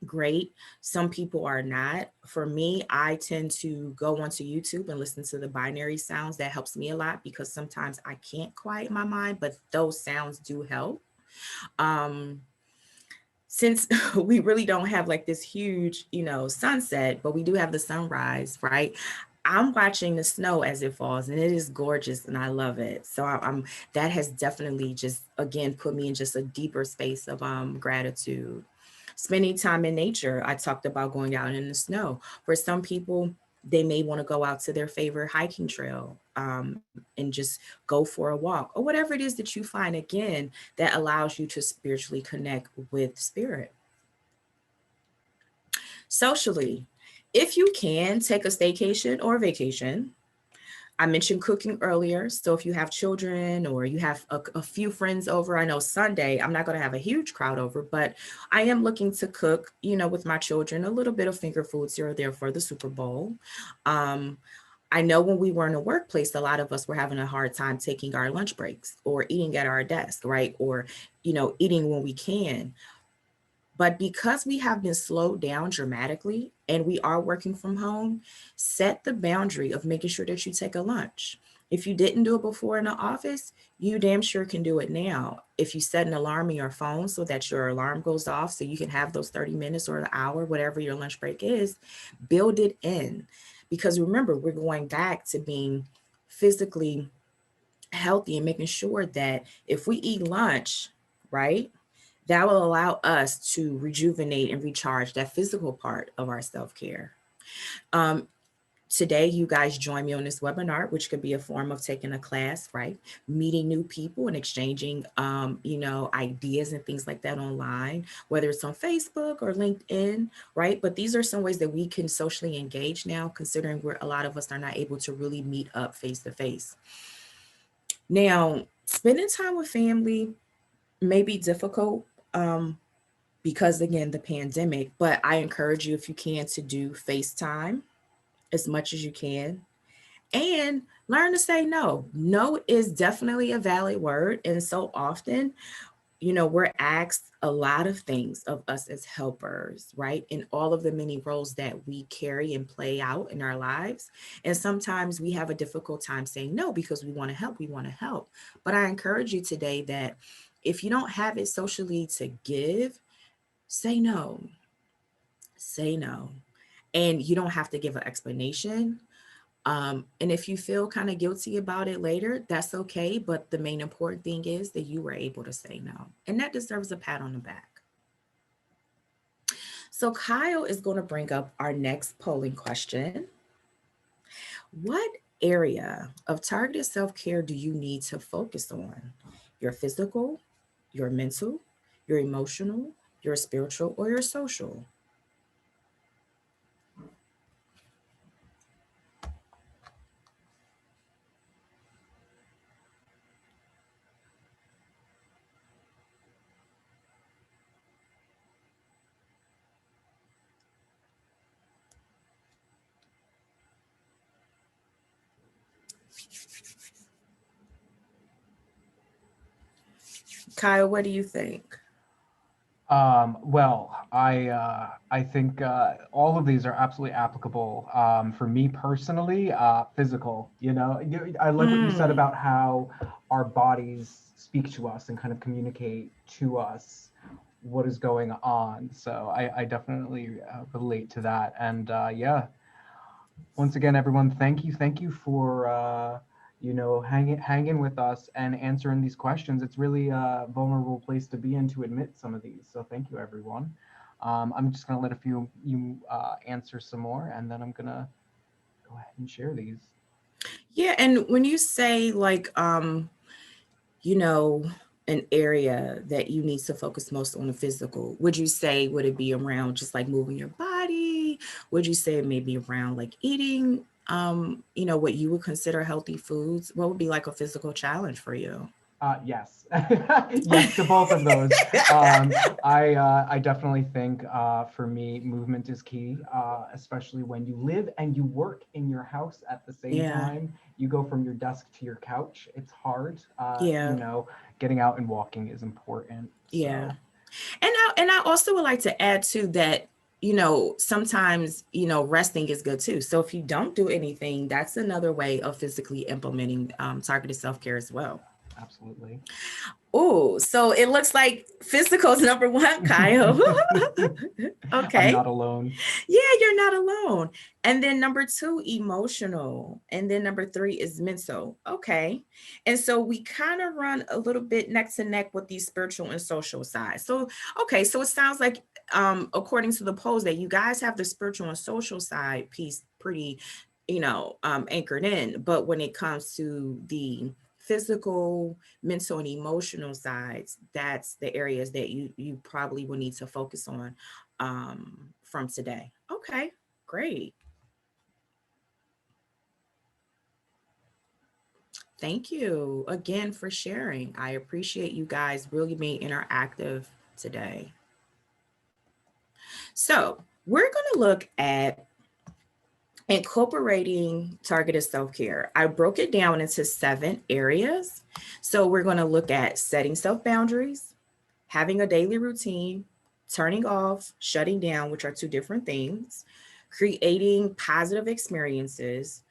great. Some people are not. For me, I tend to go onto YouTube and listen to the binary sounds. That helps me a lot because sometimes I can't quiet my mind, but those sounds do help. Um, since we really don't have like this huge, sunset, but we do have the sunrise, right? I'm watching the snow as it falls, and it is gorgeous, and I love it. So I'm that has definitely just again put me in just a deeper space of gratitude. Spending time in nature, I talked about going out in the snow. For some people, they may want to go out to their favorite hiking trail and just go for a walk or whatever it is that you find again that allows you to spiritually connect with spirit. Socially, if you can take a staycation or a vacation, I mentioned cooking earlier. So if you have children or you have a few friends over, I know Sunday, I'm not going to have a huge crowd over, but I am looking to cook, with my children, a little bit of finger foods here or there for the Super Bowl. Um, I know when we were in a workplace, a lot of us were having a hard time taking our lunch breaks or eating at our desk, right? Or, eating when we can. But because we have been slowed down dramatically and we are working from home, set the boundary of making sure that you take a lunch. If you didn't do it before in the office, you damn sure can do it now. If you set an alarm in your phone so that your alarm goes off so you can have those 30 minutes or an hour, whatever your lunch break is, build it in. Because remember, we're going back to being physically healthy and making sure that if we eat lunch, right, that will allow us to rejuvenate and recharge that physical part of our self-care. Um, Today, you guys join me on this webinar, which could be a form of taking a class, right? Meeting new people and exchanging, ideas and things like that online, whether it's on Facebook or LinkedIn, right? But these are some ways that we can socially engage now, considering a lot of us are not able to really meet up face to face. Now, spending time with family may be difficult. Because again, the pandemic, but I encourage you if you can to do FaceTime as much as you can and learn to say no. No is definitely a valid word. And so often, we're asked a lot of things of us as helpers, right? In all of the many roles that we carry and play out in our lives. And sometimes we have a difficult time saying no because we want to help, we want to help. But I encourage you today that if you don't have it socially to give, say no. Say no. And you don't have to give an explanation. And if you feel kind of guilty about it later, that's okay. But the main important thing is that you were able to say no. And that deserves a pat on the back. So Kyle is going to bring up our next polling question. What area of targeted self-care do you need to focus on? Your physical, your mental, your emotional, your spiritual, or your social? Kyle, what do you think? I think all of these are absolutely applicable. For me personally, physical. I like what you said Mm, about how our bodies speak to us and kind of communicate to us what is going on. So I definitely relate to that. And yeah, once again, everyone, thank you for hanging with us and answering these questions. It's really a vulnerable place to be in to admit some of these. So thank you, everyone. I'm just gonna let a few you answer some more, and then I'm gonna go ahead and share these. yeah, and when you say like you know, an area that you need to focus most on the physical, would you say would it be around just like moving your body? Would you say maybe around like eating what you would consider healthy foods? What would be like a physical challenge for you? Yes, yes to both of those. I definitely think for me, movement is key, especially when you live and you work in your house at the same Yeah. time. You go from your desk to your couch. It's hard. Yeah. Getting out and walking is important. Yeah. So And I also would like to add to that sometimes, resting is good too. So if you don't do anything, that's another way of physically implementing targeted self-care as well. Absolutely. Oh, so it looks like physical is number one, Kyle. Okay. I'm not alone. Yeah, you're not alone. And then number two, emotional. And then number three is mental. Okay. And so we kind of run a little bit neck to neck with these spiritual and social sides. So, okay. So it sounds like, according to the polls, that you guys have the spiritual and social side piece pretty, anchored in. But when it comes to the physical, mental, and emotional sides, that's the areas that you probably will need to focus on from today. Okay, great. Thank you again for sharing. I appreciate you guys really being interactive today. So we're going to look at incorporating targeted self-care. I broke it down into 7 areas. So we're going to look at setting self-boundaries, having a daily routine, turning off, shutting down, which are 2 different things, creating positive experiences,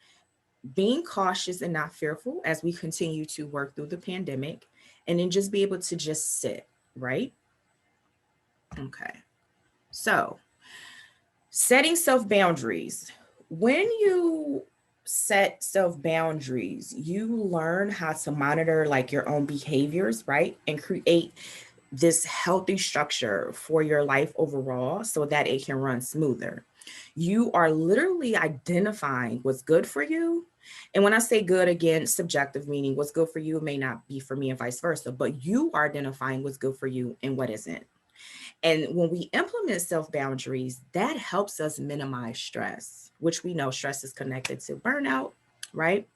being cautious and not fearful as we continue to work through the pandemic, and then just be able to just sit, right? Okay. So setting self-boundaries. When you set self-boundaries, you learn how to monitor like your own behaviors, right? And create this healthy structure for your life overall so that it can run smoother. You are literally identifying what's good for you. And when I say good, again, subjective, meaning what's good for you may not be for me and vice versa, but you are identifying what's good for you and what isn't. And when we implement self-boundaries, that helps us minimize stress, which we know stress is connected to burnout, right?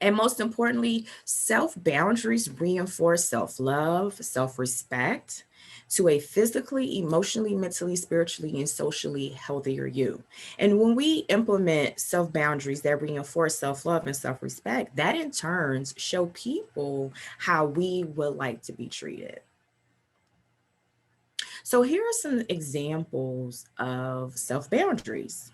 And most importantly, self-boundaries reinforce self-love, self-respect to a physically, emotionally, mentally, spiritually, and socially healthier you. And when we implement self-boundaries that reinforce self-love and self-respect, that in turn show people how we would like to be treated. So here are some examples of self-boundaries.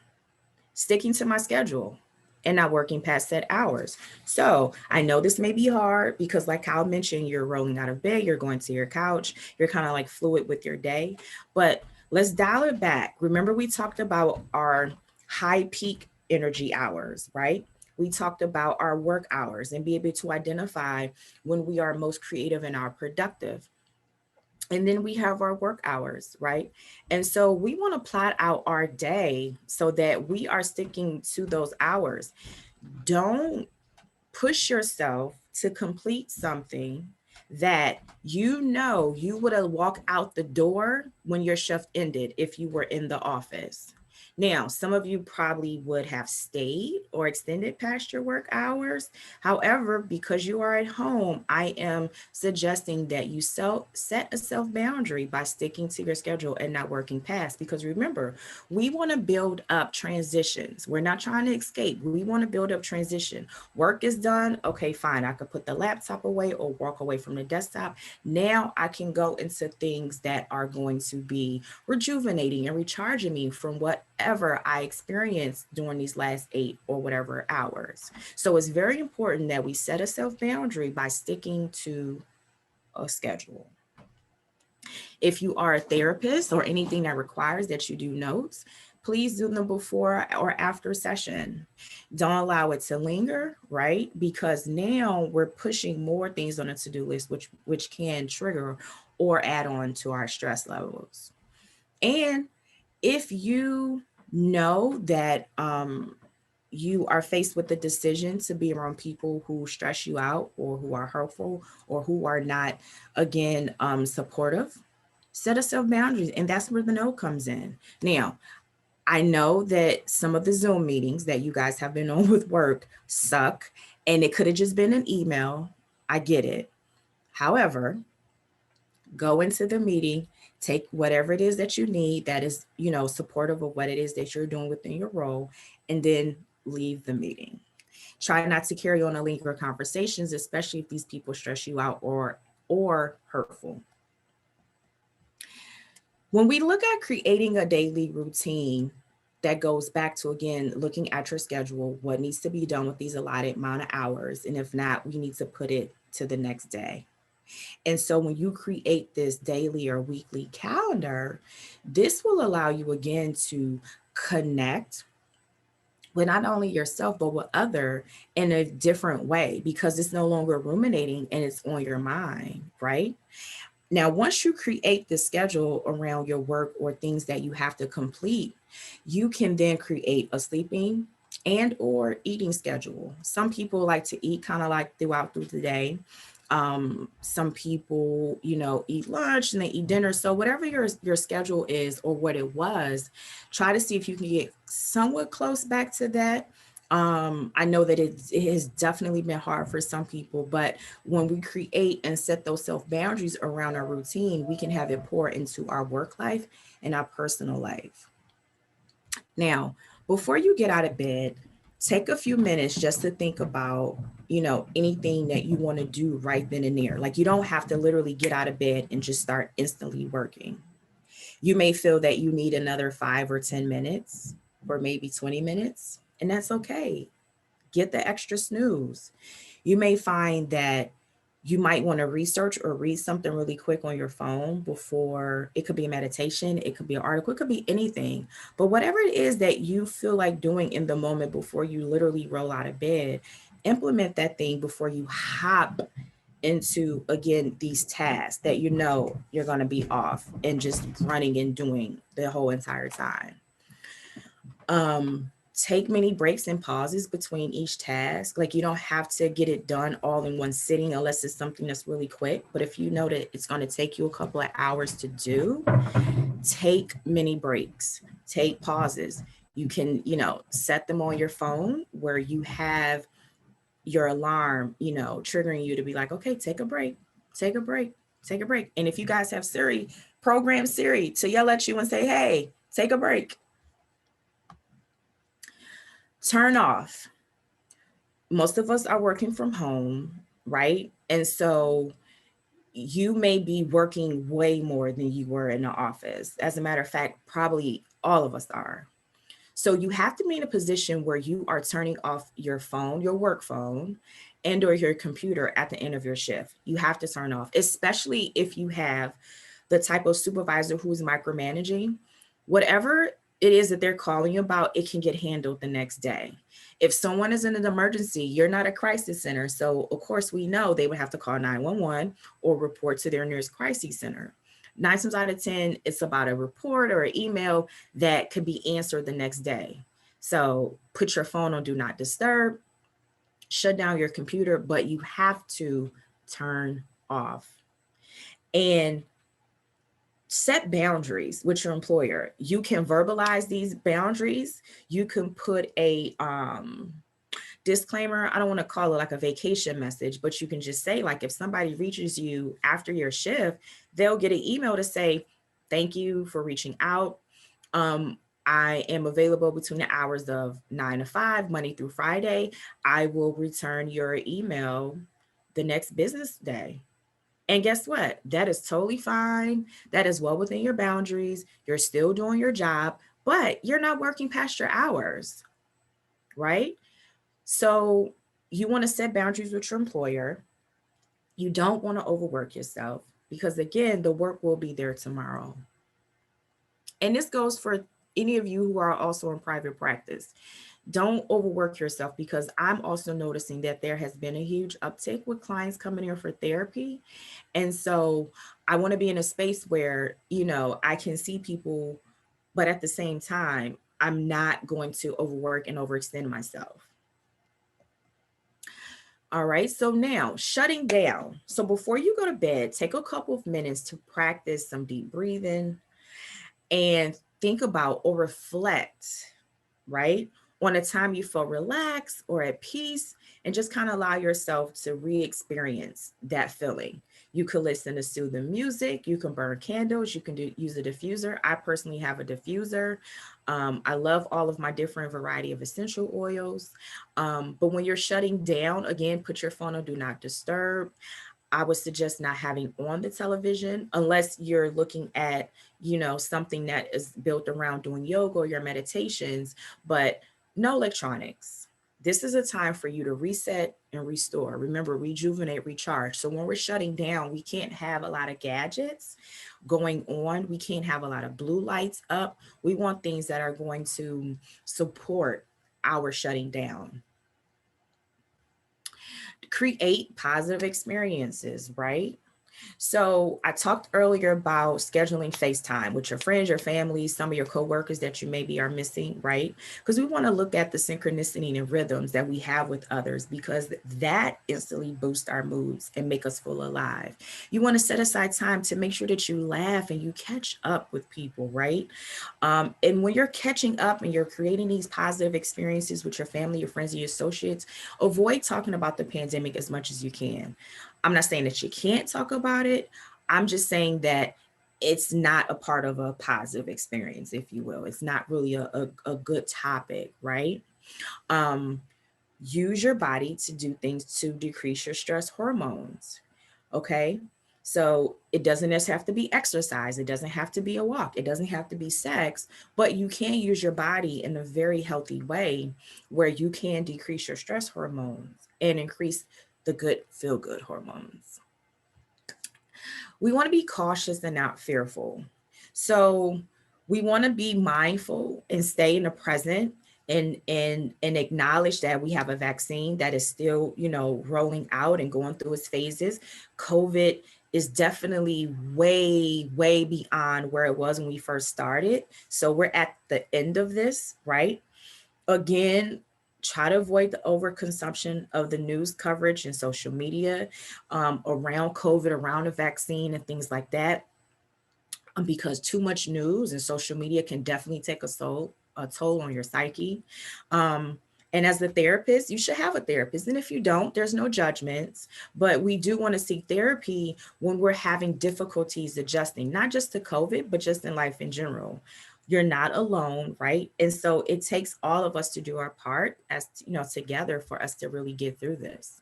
Sticking to my schedule and not working past set hours. So I know this may be hard because like Kyle mentioned, you're rolling out of bed, you're going to your couch, you're kind of like fluid with your day, but let's dial it back. Remember we talked about our high peak energy hours, right? We talked about our work hours and be able to identify when we are most creative and are productive. And then we have our work hours, right? And so we want to plot out our day so that we are sticking to those hours. Don't push yourself to complete something that you know you would have walked out the door when your shift ended if you were in the office. Now, some of you probably would have stayed or extended past your work hours. However, because you are at home, I am suggesting that you set a self boundary by sticking to your schedule and not working past. Because remember, we want to build up transitions. We're not trying to escape. We want to build up transition. Work is done. Okay, fine. I could put the laptop away or walk away from the desktop. Now I can go into things that are going to be rejuvenating and recharging me from whatever I experienced during these last 8 or whatever hours. So it's very important that we set a self boundary by sticking to a schedule. If you are a therapist or anything that requires that you do notes, please do them before or after session. Don't allow it to linger, right? Because now we're pushing more things on a to-do list, which can trigger or add on to our stress levels. And if you know that you are faced with the decision to be around people who stress you out or who are hurtful or who are not, again, supportive, set a self boundaries. And that's where the no comes in. Now, I know that some of the Zoom meetings that you guys have been on with work suck, and it could have just been an email. I get it. However, go into the meeting, take whatever it is that you need that is, supportive of what it is that you're doing within your role, and then leave the meeting. Try not to carry on a lingering conversations, especially if these people stress you out or hurtful. When we look at creating a daily routine, that goes back to, again, looking at your schedule, what needs to be done with these allotted amount of hours. And if not, we need to put it to the next day. And so when you create this daily or weekly calendar, this will allow you again to connect with not only yourself, but with other in a different way, because it's no longer ruminating and it's on your mind, right? Now, once you create the schedule around your work or things that you have to complete, you can then create a sleeping and or eating schedule. Some people like to eat kind of like throughout through the day. Some people, eat lunch and they eat dinner. So whatever your schedule is or what it was, try to see if you can get somewhat close back to that. I know that it has definitely been hard for some people, but when we create and set those self boundaries around our routine, we can have it pour into our work life and our personal life. Now, before you get out of bed, take a few minutes just to think about, anything that you want to do right then and there. Like, you don't have to literally get out of bed and just start instantly working. You may feel that you need another 5 or 10 minutes or maybe 20 minutes, and that's okay. Get the extra snooze. You may find that you might want to research or read something really quick on your phone before. It could be a meditation, it could be an article, it could be anything. But whatever it is that you feel like doing in the moment before you literally roll out of bed, implement that thing before you hop into, again, these tasks that you're going to be off and just running and doing the whole entire time. Take many breaks and pauses between each task. Like, you don't have to get it done all in one sitting unless it's something that's really quick. But if you know that it's going to take you a couple of hours to do, take many breaks, take pauses. You can, set them on your phone where you have your alarm, triggering you to be like, okay, take a break, take a break, take a break. And if you guys have Siri, program Siri to yell at you and say, hey, take a break. Turn off. Most of us are working from home, right? And so you may be working way more than you were in the office. As a matter of fact, probably all of us are. So you have to be in a position where you are turning off your phone, your work phone, and or your computer at the end of your shift. You have to turn off, especially if you have the type of supervisor who's micromanaging. Whatever it is that they're calling you about, it can get handled the next day. If someone is in an emergency, you're not a crisis center. So of course we know they would have to call 911 or report to their nearest crisis center. 9 times out of 10, it's about a report or an email that could be answered the next day. So put your phone on do not disturb, shut down your computer, but you have to turn off. And set boundaries with your employer. You can verbalize these boundaries. You can put a disclaimer. I don't want to call it like a vacation message, but you can just say, like, if somebody reaches you after your shift, they'll get an email to say, thank you for reaching out. I am available between the hours of 9 to 5, Monday through Friday. I will return your email the next business day. And guess what? That is totally fine. That is well within your boundaries. You're still doing your job, but you're not working past your hours, right? So you want to set boundaries with your employer. You don't want to overwork yourself because, again, the work will be there tomorrow. And this goes for any of you who are also in private practice. Don't overwork yourself, because I'm also noticing that there has been a huge uptick with clients coming here for therapy. And so I want to be in a space where, I can see people, but at the same time, I'm not going to overwork and overextend myself. All right, so now shutting down. So before you go to bed, take a couple of minutes to practice some deep breathing and think about or reflect, right, on a time you feel relaxed or at peace, and just kind of allow yourself to re-experience that feeling. You could listen to soothing music, you can burn candles, you can use a diffuser. I personally have a diffuser. I love all of my different variety of essential oils. But when you're shutting down, again, put your phone on do not disturb. I would suggest not having on the television unless you're looking at, something that is built around doing yoga or your meditations, but no electronics. This is a time for you to reset and restore. Remember, rejuvenate, recharge. So when we're shutting down, we can't have a lot of gadgets going on. We can't have a lot of blue lights up. We want things that are going to support our shutting down. Create positive experiences, right? So I talked earlier about scheduling FaceTime with your friends, your family, some of your coworkers that you maybe are missing, right? Because we want to look at the synchronicity and rhythms that we have with others, because that instantly boosts our moods and make us feel alive. You want to set aside time to make sure that you laugh and you catch up with people, right? And when you're catching up and you're creating these positive experiences with your family, your friends, and your associates, avoid talking about the pandemic as much as you can. I'm not saying that you can't talk about it. I'm just saying that it's not a part of a positive experience, if you will. It's not really a good topic, right? Use your body to do things to decrease your stress hormones, okay? So it doesn't necessarily have to be exercise. It doesn't have to be a walk. It doesn't have to be sex, but you can use your body in a very healthy way where you can decrease your stress hormones and increase the good feel good hormones. We want to be cautious and not fearful. So we want to be mindful and stay in the present and acknowledge that we have a vaccine that is still, rolling out and going through its phases. COVID is definitely way, way beyond where it was when we first started. So we're at the end of this, right? Again, try to avoid the overconsumption of the news coverage and social media around COVID, around the vaccine and things like that, because too much news and social media can definitely take a toll on your psyche. And as a therapist, you should have a therapist. And if you don't, there's no judgments, but we do want to seek therapy when we're having difficulties adjusting, not just to COVID, but just in life in general. You're not alone, right? And so it takes all of us to do our part as, together for us to really get through this.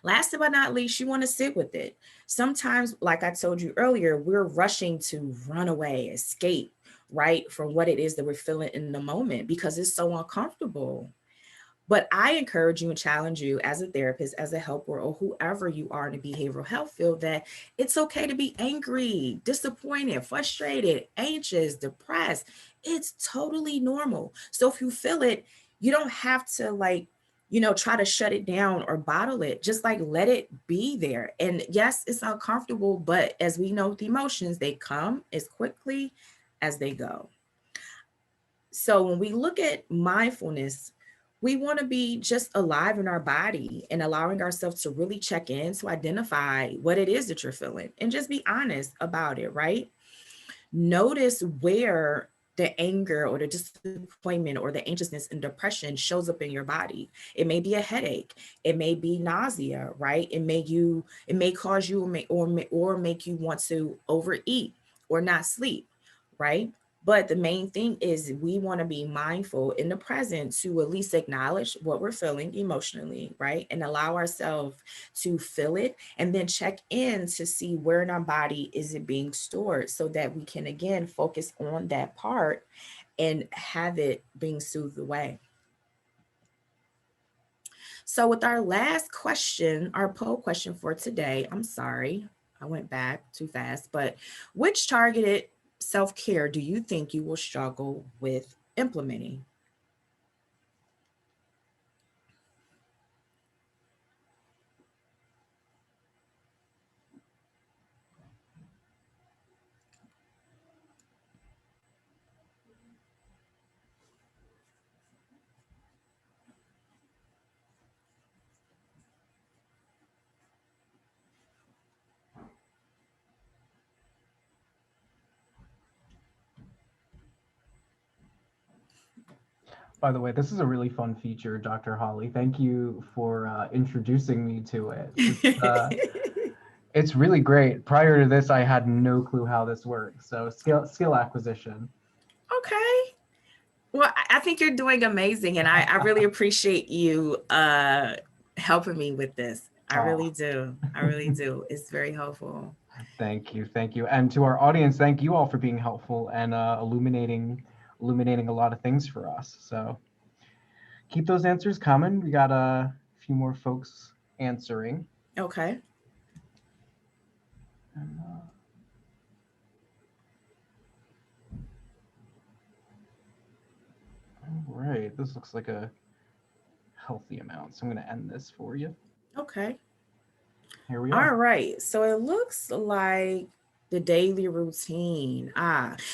Last but not least, you want to sit with it. Sometimes, like I told you earlier, we're rushing to run away, escape, right, from what it is that we're feeling in the moment because it's so uncomfortable. But I encourage you and challenge you as a therapist, as a helper, or whoever you are in the behavioral health field, that it's okay to be angry, disappointed, frustrated, anxious, depressed. It's totally normal. So if you feel it, you don't have to try to shut it down or bottle it. Just let it be there. And yes, it's uncomfortable, but as we know, the emotions, they come as quickly as they go. So when we look at mindfulness, we want to be just alive in our body and allowing ourselves to really check in to identify what it is that you're feeling and just be honest about it, right? Notice where the anger or the disappointment or the anxiousness and depression shows up in your body. It may be a headache. It may be nausea, right? It may cause you or make you want to overeat or not sleep, right? But the main thing is we want to be mindful in the present to at least acknowledge what we're feeling emotionally, right? And allow ourselves to feel it and then check in to see where in our body is it being stored so that we can, again, focus on that part and have it being soothed away. So with our last question, our poll question for today, I'm sorry, I went back too fast, but which targeted self-care do you think you will struggle with implementing? By the way, this is a really fun feature, Dr. Holly. Thank you for introducing me to it. It's really great. Prior to this, I had no clue how this works. So skill acquisition. Okay. Well, I think you're doing amazing, and I really appreciate you helping me with this. I really do. I really do. It's very helpful. Thank you. Thank you. And to our audience, thank you all for being helpful and illuminating a lot of things for us. So keep those answers coming. We got a few more folks answering. Okay. And, all right. This looks like a healthy amount. So I'm going to end this for you. Okay. Here we are. All right. So it looks like the daily routine.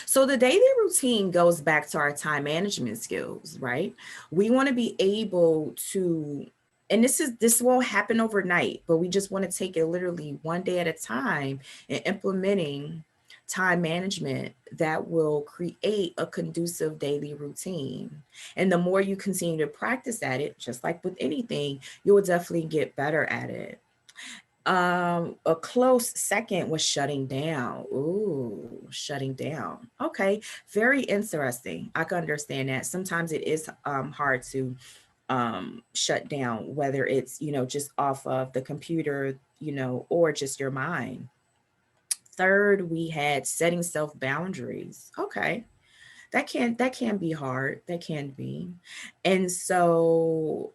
So the daily routine goes back to our time management skills, right? We want to be able to, and this won't happen overnight, but we just want to take it literally one day at a time and implementing time management that will create a conducive daily routine. And the more you continue to practice at it, just like with anything, you will definitely get better at it. A close second was shutting down. Ooh, shutting down. Okay, very interesting. I can understand that. Sometimes it is hard to shut down, whether it's, just off of the computer, or just your mind. Third, we had setting self boundaries. Okay, that can be hard. That can be. And so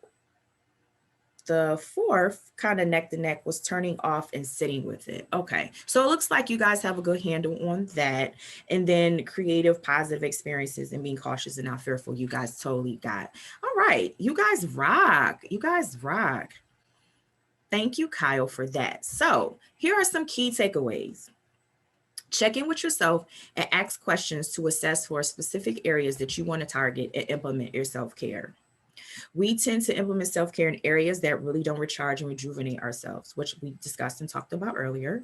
the fourth, kind of neck to neck, was turning off and sitting with it. Okay, so it looks like you guys have a good handle on that. And then creative, positive experiences and being cautious and not fearful, you guys totally got. All right, you guys rock. You guys rock. Thank you, Kyle, for that. So here are some key takeaways. Check in with yourself and ask questions to assess for specific areas that you want to target and implement your self-care. We tend to implement self-care in areas that really don't recharge and rejuvenate ourselves, which we discussed and talked about earlier.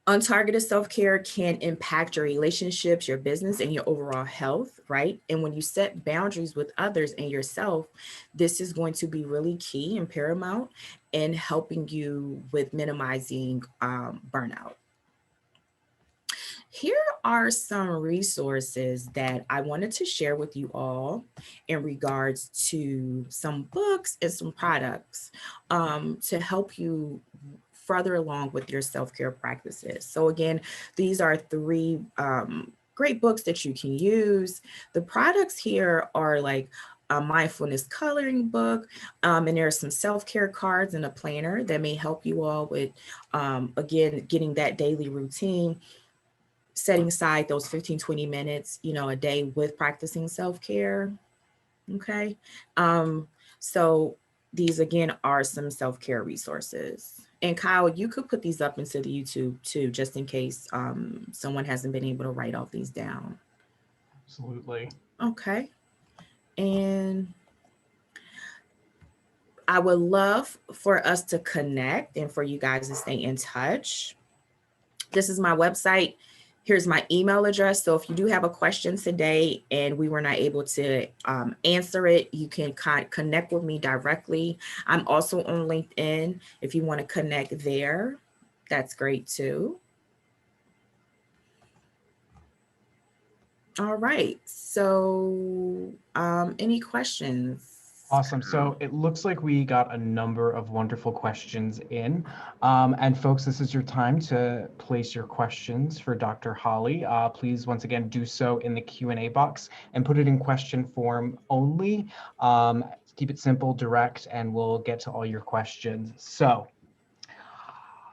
Untargeted self-care can impact your relationships, your business, and your overall health, right? And when you set boundaries with others and yourself, this is going to be really key and paramount in helping you with minimizing burnout. Here are some resources that I wanted to share with you all in regards to some books and some products to help you further along with your self-care practices. So again, these are three great books that you can use. The products here are like a mindfulness coloring book, and there are some self-care cards and a planner that may help you all with, again, getting that daily routine, setting aside those 15, 20 minutes, a day with practicing self-care. Okay. So these again are some self-care resources. And Kyle, you could put these up into the YouTube too, just in case someone hasn't been able to write all these down. Absolutely. Okay. And I would love for us to connect and for you guys to stay in touch. This is my website. Here's my email address. So if you do have a question today and we were not able to answer it, you can connect with me directly. I'm also on LinkedIn. If you want to connect there, that's great too. All right. So any questions? Awesome. So it looks like we got a number of wonderful questions in. And folks, this is your time to place your questions for Dr. Holly. Please, once again, do so in the Q&A box and put it in question form only. Keep it simple, direct, and we'll get to all your questions. So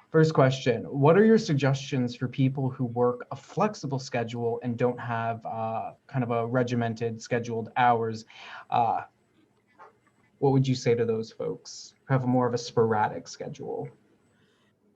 first question, what are your suggestions for people who work a flexible schedule and don't have kind of a regimented scheduled hours? What would you say to those folks who have more of a sporadic schedule?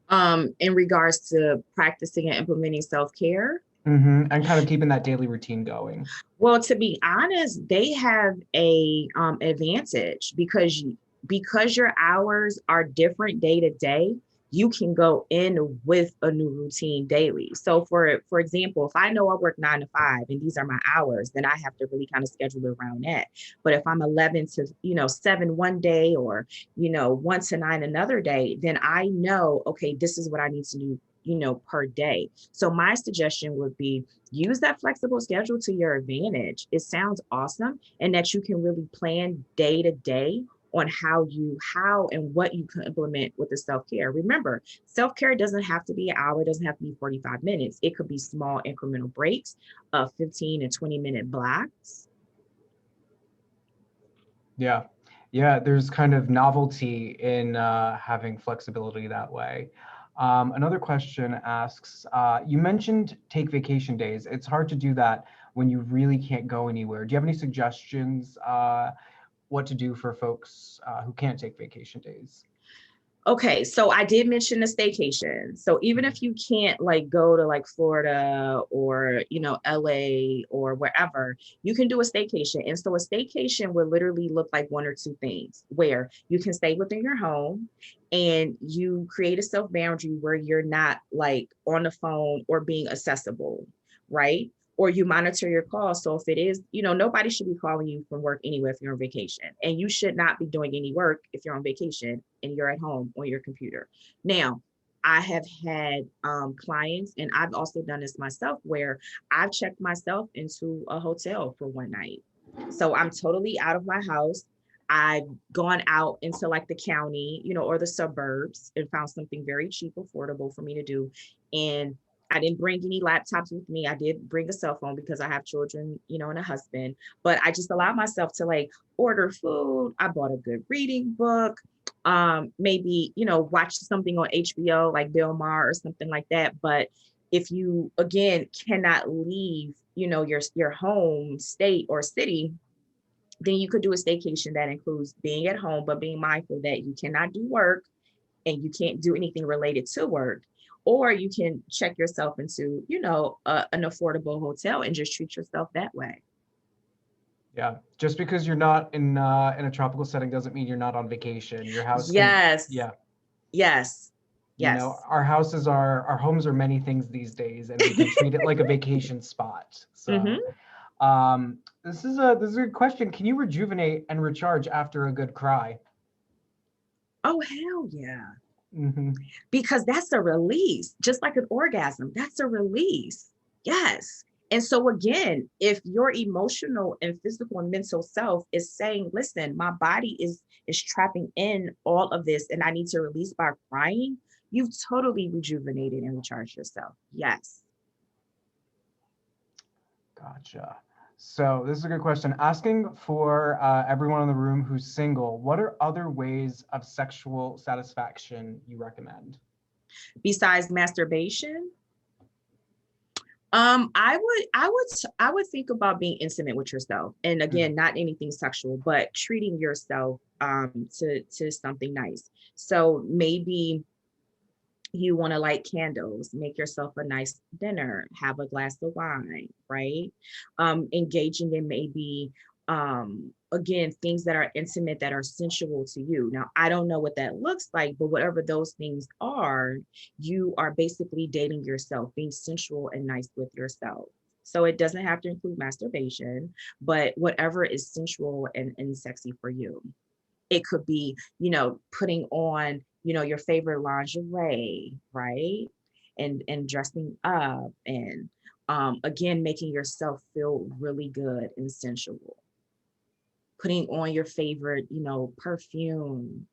In regards to practicing and implementing self-care? And kind of keeping that daily routine going. Well, to be honest, they have a advantage because your hours are different day to day. You can go in with a new routine daily. So for example, if I know I work 9 to 5 and these are my hours, then I have to really kind of schedule around that. But if I'm 11 to 7 one day or 1 to 9 another day, then I know, okay, this is what I need to do per day. So my suggestion would be use that flexible schedule to your advantage. It sounds awesome, and that you can really plan day to day on how and what you can implement with the self-care. Remember, self-care doesn't have to be an hour, it doesn't have to be 45 minutes. It could be small incremental breaks of 15 and 20-minute blocks. Yeah. Yeah, there's kind of novelty in having flexibility that way. Another question asks, you mentioned take vacation days. It's hard to do that when you really can't go anywhere. Do you have any suggestions what to do for folks who can't take vacation days? Okay, so I did mention a staycation. So even if you can't like go to like Florida or, you know, LA or wherever, you can do a staycation. And so a staycation would literally look like one or two things where you can stay within your home and you create a self boundary where you're not like on the phone or being accessible, right? Or you monitor your calls. So if it is, you know, nobody should be calling you from work anyway if you're on vacation. And you should not be doing any work if you're on vacation and you're at home on your computer. Now, I have had clients, and I've also done this myself, where I've checked myself into a hotel for one night. So I'm totally out of my house. I've gone out into like the county, you know, or the suburbs and found something very cheap, affordable for me to do. And I didn't bring any laptops with me. I did bring a cell phone because I have children, you know, and a husband, but I just allowed myself to like order food. I bought a good reading book, maybe, you know, watch something on HBO like Bill Maher or something like that. But if you, again, cannot leave, you know, your home state or city, then you could do a staycation that includes being at home, but being mindful that you cannot do work and you can't do anything related to work. Or you can check yourself into, you know, an affordable hotel and just treat yourself that way. Yeah, just because you're not in a tropical setting doesn't mean you're not on vacation. Your house can, Yes. yeah. Yes. You Yes. know, our homes are many things these days, and we can treat it like a vacation spot. So, this is a good question. Can you rejuvenate and recharge after a good cry? Oh, hell yeah. Mm-hmm. Because that's a release, just like an orgasm. That's a release. Yes. And so again, if your emotional and physical and mental self is saying, listen, my body is trapping in all of this and I need to release by crying, you've totally rejuvenated and recharged yourself. Yes. Gotcha. So this is a good question. Asking for everyone in the room who's single, what are other ways of sexual satisfaction you recommend? Besides masturbation, I would think about being intimate with yourself, and again, not anything sexual, but treating yourself to something nice. So maybe you want to light candles, make yourself a nice dinner, have a glass of wine, right? Engaging in maybe again things that are intimate, that are sensual to you. Now I don't know what that looks like, but whatever those things are, you are basically dating yourself, being sensual and nice with yourself. So it doesn't have to include masturbation, but whatever is sensual and sexy for you. It could be, you know, putting on, you know, your favorite lingerie, right? And dressing up and again making yourself feel really good and sensual. Putting on your favorite, you know, perfume,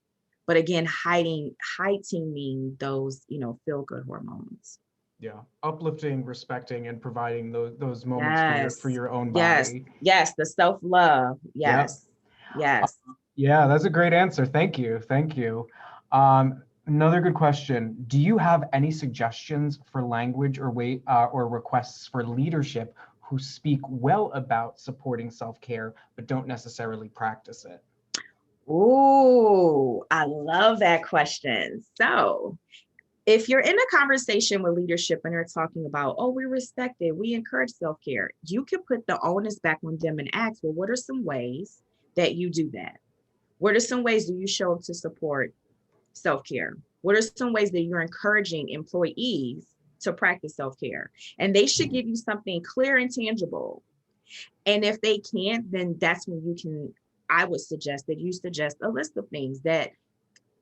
but again heightening those, you know, feel good hormones. Yeah, uplifting, respecting, and providing those moments for Yes. your own Yes. body. Yes. The self-love. Yeah. Yes. Yes. Yeah, that's a great answer. Thank you. Thank you. Another good question. Do you have any suggestions for language or requests for leadership who speak well about supporting self-care but don't necessarily practice it? Ooh, I love that question. So if you're in a conversation with leadership and they're talking about, oh, we respect it, we encourage self-care, you can put the onus back on them and ask, well, what are some ways that you do that? What are some ways that you show up to support self-care? What are some ways that you're encouraging employees to practice self-care? And they should give you something clear and tangible. And if they can't, then that's when you can, I would suggest that you suggest a list of things that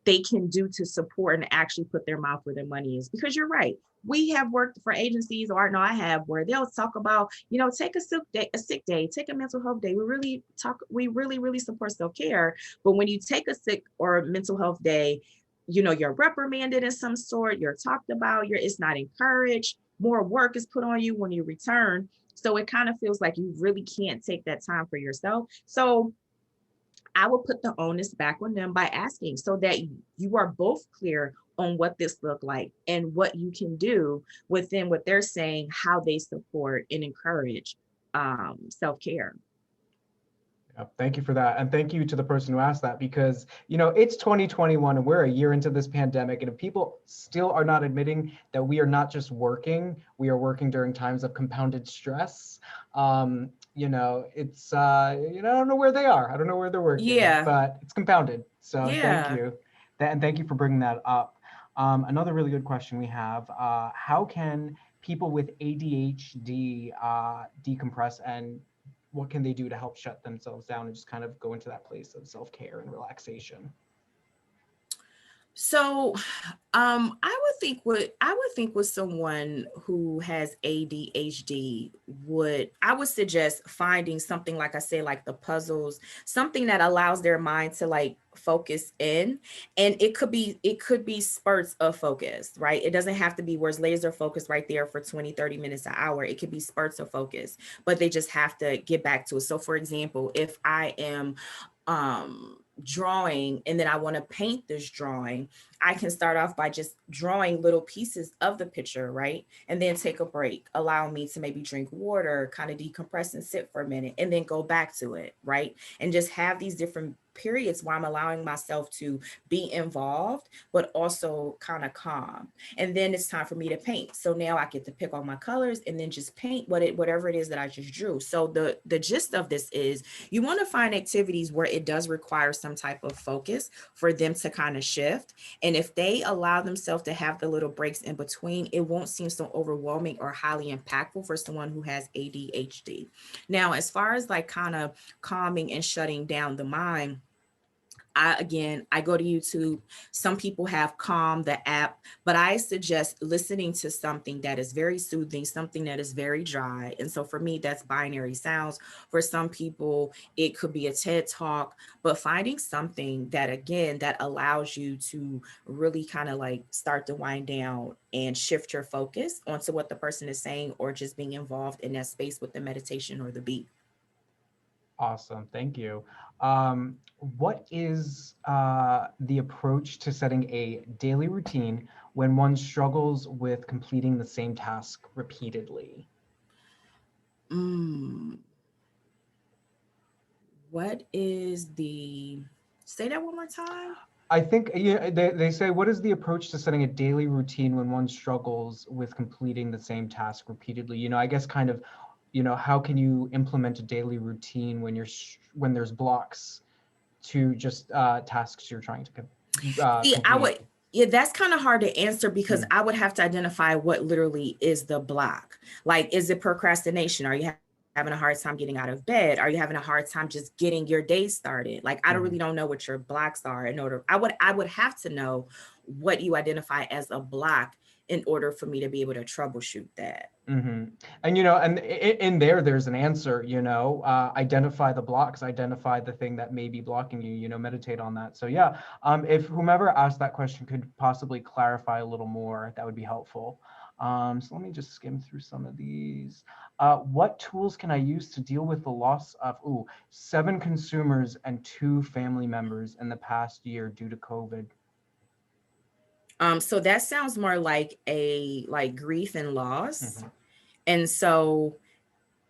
they can do to support and actually put their mouth where their money is. Because you're right, we have worked for agencies, or no, I have, where they'll talk about, take a sick day, take a mental health day. We really support self-care. But when you take a sick or mental health day, you're reprimanded in some sort, you're talked about, it's not encouraged, more work is put on you when you return. So it kind of feels like you really can't take that time for yourself. So I will put the onus back on them by asking, so that you are both clear on what this look like and what you can do within what they're saying, how they support and encourage self-care. Thank you for that. And thank you to the person who asked that, because, it's 2021 and we're a year into this pandemic. And if people still are not admitting that we are not just working, we are working during times of compounded stress, it's, I don't know where they are. I don't know where they're working, but it's compounded. So thank you. And thank you for bringing that up. Another really good question we have, how can people with ADHD decompress, and what can they do to help shut themselves down and just kind of go into that place of self-care and relaxation? So I would think with someone who has ADHD, I would suggest finding something, like I said, like the puzzles, something that allows their mind to like focus in. And it could be spurts of focus, right? It doesn't have to be where it's laser focused right there for 20, 30 minutes, an hour. It could be spurts of focus, but they just have to get back to it. So for example, if I am drawing and then I want to paint this drawing, I can start off by just drawing little pieces of the picture, right? And then take a break, allow me to maybe drink water, kind of decompress and sit for a minute, and then go back to it, right? And just have these different periods where I'm allowing myself to be involved, but also kind of calm. And then it's time for me to paint. So now I get to pick all my colors and then just paint whatever it is that I just drew. So the gist of this is you want to find activities where it does require some type of focus for them to kind of shift. And if they allow themselves to have the little breaks in between, it won't seem so overwhelming or highly impactful for someone who has ADHD. Now, as far as like kind of calming and shutting down the mind, I go to YouTube. Some people have Calm, the app, but I suggest listening to something that is very soothing, something that is very dry. And so for me, that's binary sounds. For some people, it could be a TED talk, but finding something that, again, that allows you to really kind of like start to wind down and shift your focus onto what the person is saying, or just being involved in that space with the meditation or the beat. Awesome, thank you. What is the approach to setting a daily routine when one struggles with completing the same task repeatedly? What is say that one more time? I think they say, what is the approach to setting a daily routine when one struggles with completing the same task repeatedly? I guess kind of, how can you implement a daily routine when there's blocks to just tasks you're trying to complete? That's kind of hard to answer, because I would have to identify what literally is the block. Like, is it procrastination? Are you having a hard time getting out of bed? Are you having a hard time just getting your day started? Like, I really don't know what your blocks are. I would have to know what you identify as a block in order for me to be able to troubleshoot that. And, and in there's an answer, identify the blocks, identify the thing that may be blocking you, meditate on that. So yeah, if whomever asked that question could possibly clarify a little more, that would be helpful. So let me just skim through some of these. What tools can I use to deal with the loss of 7 consumers and 2 family members in the past year due to COVID? So that sounds more like grief and loss. And so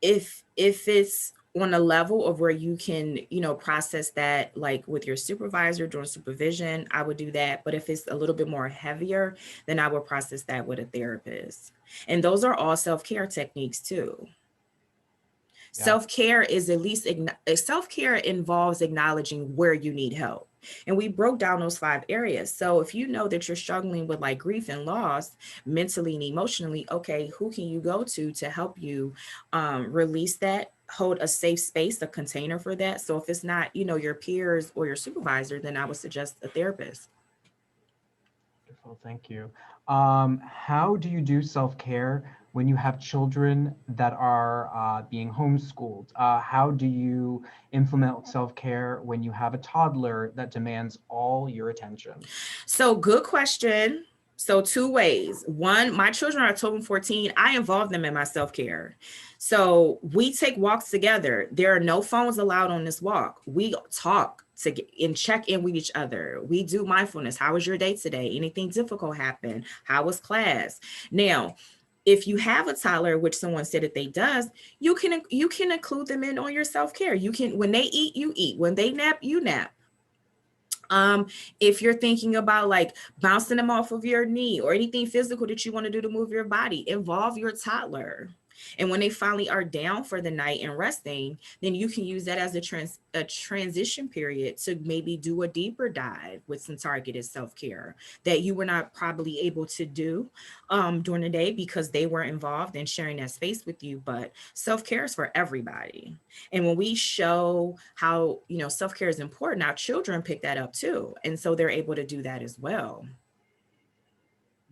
if it's on a level of where you can, process that, like with your supervisor during supervision, I would do that. But if it's a little bit more heavier, then I would process that with a therapist. And those are all self-care techniques too. Yeah. Self-care involves acknowledging where you need help. And we broke down those 5 areas. So if you know that you're struggling with like grief and loss, mentally and emotionally, okay, who can you go to help you release that, hold a safe space, a container for that? So if it's not, your peers or your supervisor, then I would suggest a therapist. Wonderful, thank you. How do you do self-care when you have children that are being homeschooled? How do you implement self-care when you have a toddler that demands all your attention? So good question. So two ways. One, my children are 12 and 14. I involve them in my self-care. So we take walks together. There are no phones allowed on this walk. We talk and check in with each other. We do mindfulness. How was your day today? Anything difficult happen? How was class? Now, if you have a toddler, which someone said that they does, you can include them in on your self-care. You can, when they eat, you eat. When they nap, you nap. If you're thinking about like bouncing them off of your knee or anything physical that you want to do to move your body, involve your toddler. And when they finally are down for the night and resting, then you can use that as a transition period to maybe do a deeper dive with some targeted self-care that you were not probably able to do during the day because they were involved in sharing that space with you. But self-care is for everybody. And when we show how, self-care is important, our children pick that up too. And so they're able to do that as well.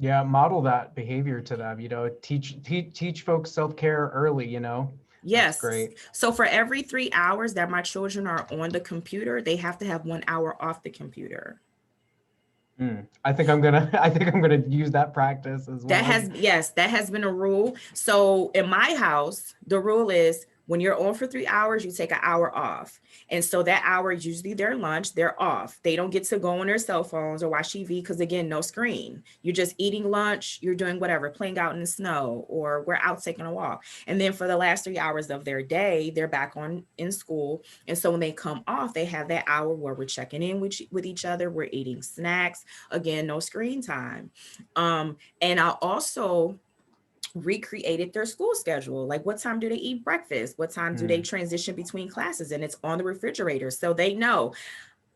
Yeah, model that behavior to them, teach folks self-care early, Yes. That's great. So for every 3 hours that my children are on the computer, they have to have 1 hour off the computer. I think I'm gonna use that practice as well. That has been a rule. So in my house, the rule is when you're on for 3 hours, you take an hour off. And so that hour is usually their lunch, they're off. They don't get to go on their cell phones or watch TV because again, no screen. You're just eating lunch, you're doing whatever, playing out in the snow, or we're out taking a walk. And then for the last 3 hours of their day, they're back in school. And so when they come off, they have that hour where we're checking in with each other, we're eating snacks, again, no screen time. And I also recreated their school schedule. Like what time do they eat breakfast? What time do they transition between classes? And it's on the refrigerator. So they know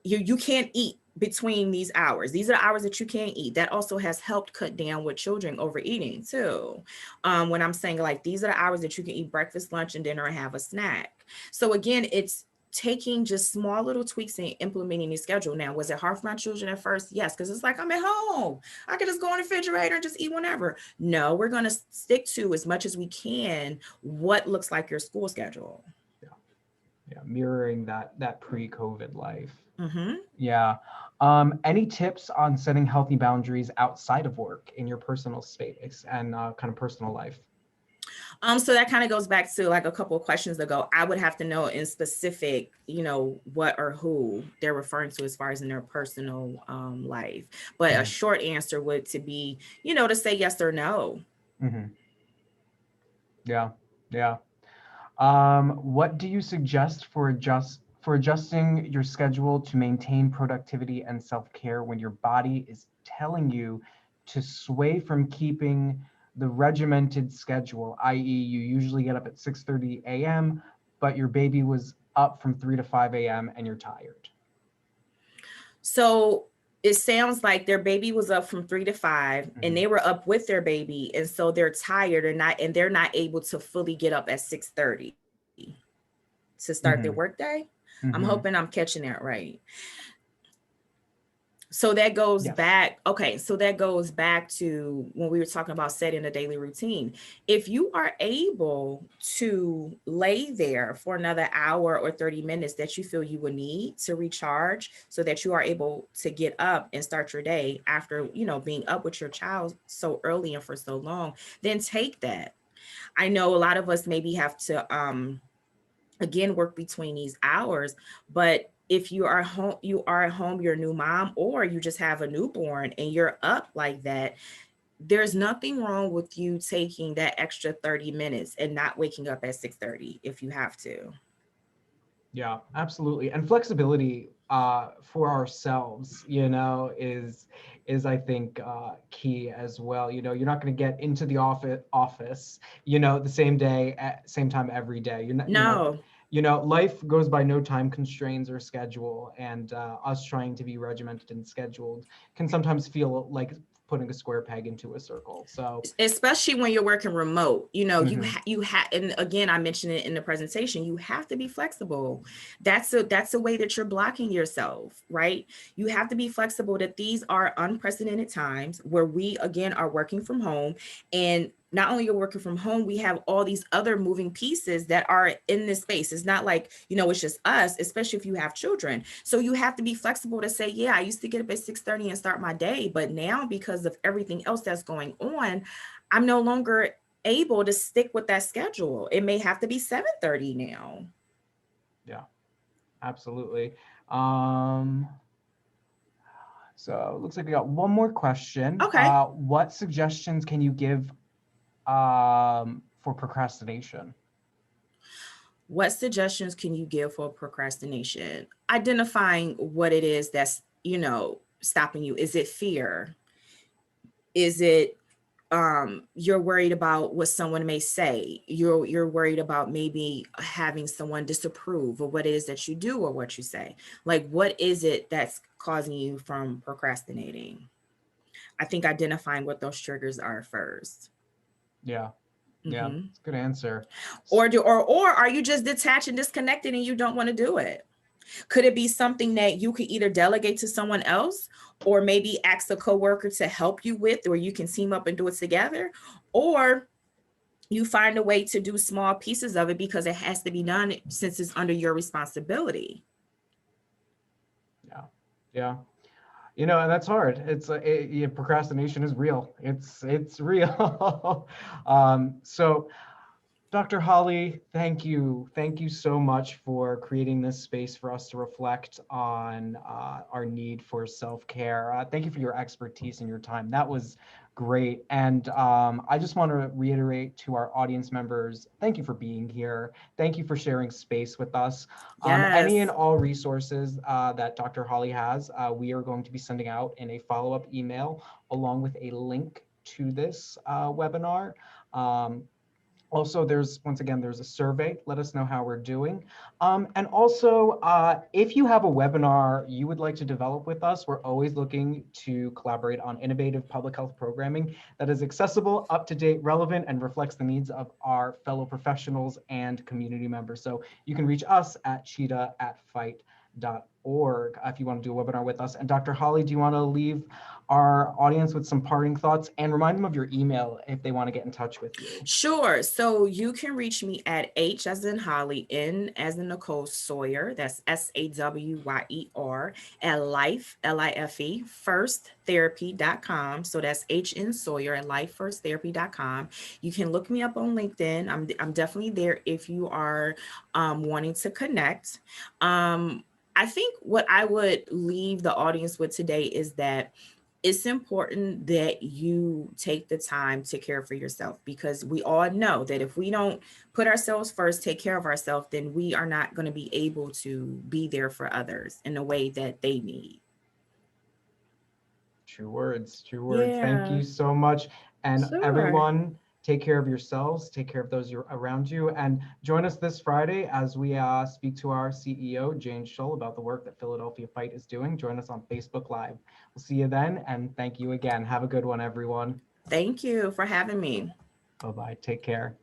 you can't eat between these hours. These are the hours that you can't eat. That also has helped cut down with children overeating too. When I'm saying like, these are the hours that you can eat breakfast, lunch, and dinner and have a snack. So again, it's taking just small little tweaks and implementing the schedule. Now, was it hard for my children at first? Yes, because it's like, I'm at home. I can just go in the refrigerator and just eat whenever. No, we're going to stick to as much as we can what looks like your school schedule. Yeah, mirroring that pre-COVID life. Mm-hmm. Yeah. Any tips on setting healthy boundaries outside of work in your personal space and kind of personal life? So that kind of goes back to like a couple of questions ago. I would have to know in specific, what or who they're referring to as far as in their personal life. But a short answer would to be, to say yes or no. Mm-hmm. Yeah. What do you suggest for adjusting your schedule to maintain productivity and self-care when your body is telling you to sway from keeping the regimented schedule, i.e. you usually get up at 6:30 a.m., but your baby was up from 3 to 5 a.m. and you're tired? So it sounds like their baby was up from 3 to 5 and they were up with their baby. And so they're tired and they're not able to fully get up at 6:30 to start their workday. I'm hoping I'm catching that right. So that goes back. Okay. So that goes back to when we were talking about setting a daily routine. If you are able to lay there for another hour or 30 minutes that you feel you would need to recharge so that you are able to get up and start your day after, being up with your child so early and for so long, then take that. I know a lot of us maybe have to, again, work between these hours, but if you are at home, you're a new mom, or you just have a newborn and you're up like that, there's nothing wrong with you taking that extra 30 minutes and not waking up at 6:30 if you have to. Yeah, absolutely. And flexibility for ourselves, is I think key as well. You're not going to get into the office, the same day at same time every day. You're not. No. Life goes by no time constraints or schedule, and us trying to be regimented and scheduled can sometimes feel like putting a square peg into a circle. So especially when you're working remote, you know, Mhm. you have, and again, I mentioned it in the presentation, you have to be flexible. That's a way that you're blocking yourself, right? You have to be flexible that these are unprecedented times where we, again, are working from home. And not only are working from home, we have all these other moving pieces that are in this space. It's not like, you know, it's just us, especially if you have children. So you have to be flexible to say, yeah, I used to get up at 6:30 and start my day, but now because of everything else that's going on, I'm no longer able to stick with that schedule. It may have to be 7:30 now. yeah, absolutely. So it looks like we got one more question. Okay. What suggestions can you give for procrastination? What suggestions can you give for procrastination? Identifying what it is that's, you know, stopping you. Is it fear? Is it you're worried about what someone may say? You're worried about maybe having someone disapprove of what it is that you do or what you say. Like, what is it that's causing you from procrastinating? I think identifying what those triggers are first. Yeah, yeah, Mm-hmm. it's a good answer. Or are you just detached and disconnected and you don't want to do it? Could it be something that you could either delegate to someone else, or maybe ask a coworker to help you with, or you can team up and do it together, or you find a way to do small pieces of it because it has to be done since it's under your responsibility. Yeah, yeah. You know, and that's hard. It's procrastination is real. It's real. So Dr. Holly, thank you. Thank you so much for creating this space for us to reflect on our need for self-care. Thank you for your expertise and your time. That was great. And I just want to reiterate to our audience members, thank you for being here. Thank you for sharing space with us. Any Yes. and all resources that Dr. Holly has, we are going to be sending out in a follow-up email along with a link to this webinar. Also, once again, there's a survey. Let us know how we're doing. And also, if you have a webinar you would like to develop with us, we're always looking to collaborate on innovative public health programming that is accessible, up to date, relevant, and reflects the needs of our fellow professionals and community members. So you can reach us at cheetah@fight.org if you want to do a webinar with us. And Dr. Holly, do you want to leave our audience with some parting thoughts and remind them of your email if they want to get in touch with you? Sure. So you can reach me at H as in Holly, N as in Nicole, Sawyer, that's SAWYER, at life, LIFE, firsttherapy.com. So that's HN Sawyer at lifefirstTherapy.com. You can look me up on LinkedIn. I'm definitely there if you are wanting to connect. I think what I would leave the audience with today is that it's important that you take the time to care for yourself, because we all know that if we don't put ourselves first, take care of ourselves, then we are not going to be able to be there for others in a way that they need. True words, true words. Thank Yeah, you so much. And sure. everyone, take care of yourselves, take care of those around you, and join us this Friday as we speak to our CEO, Jane Shull, about the work that Philadelphia Fight is doing. Join us on Facebook Live. We'll see you then, and thank you again. Have a good one, everyone. Thank you for having me. Bye-bye. Take care.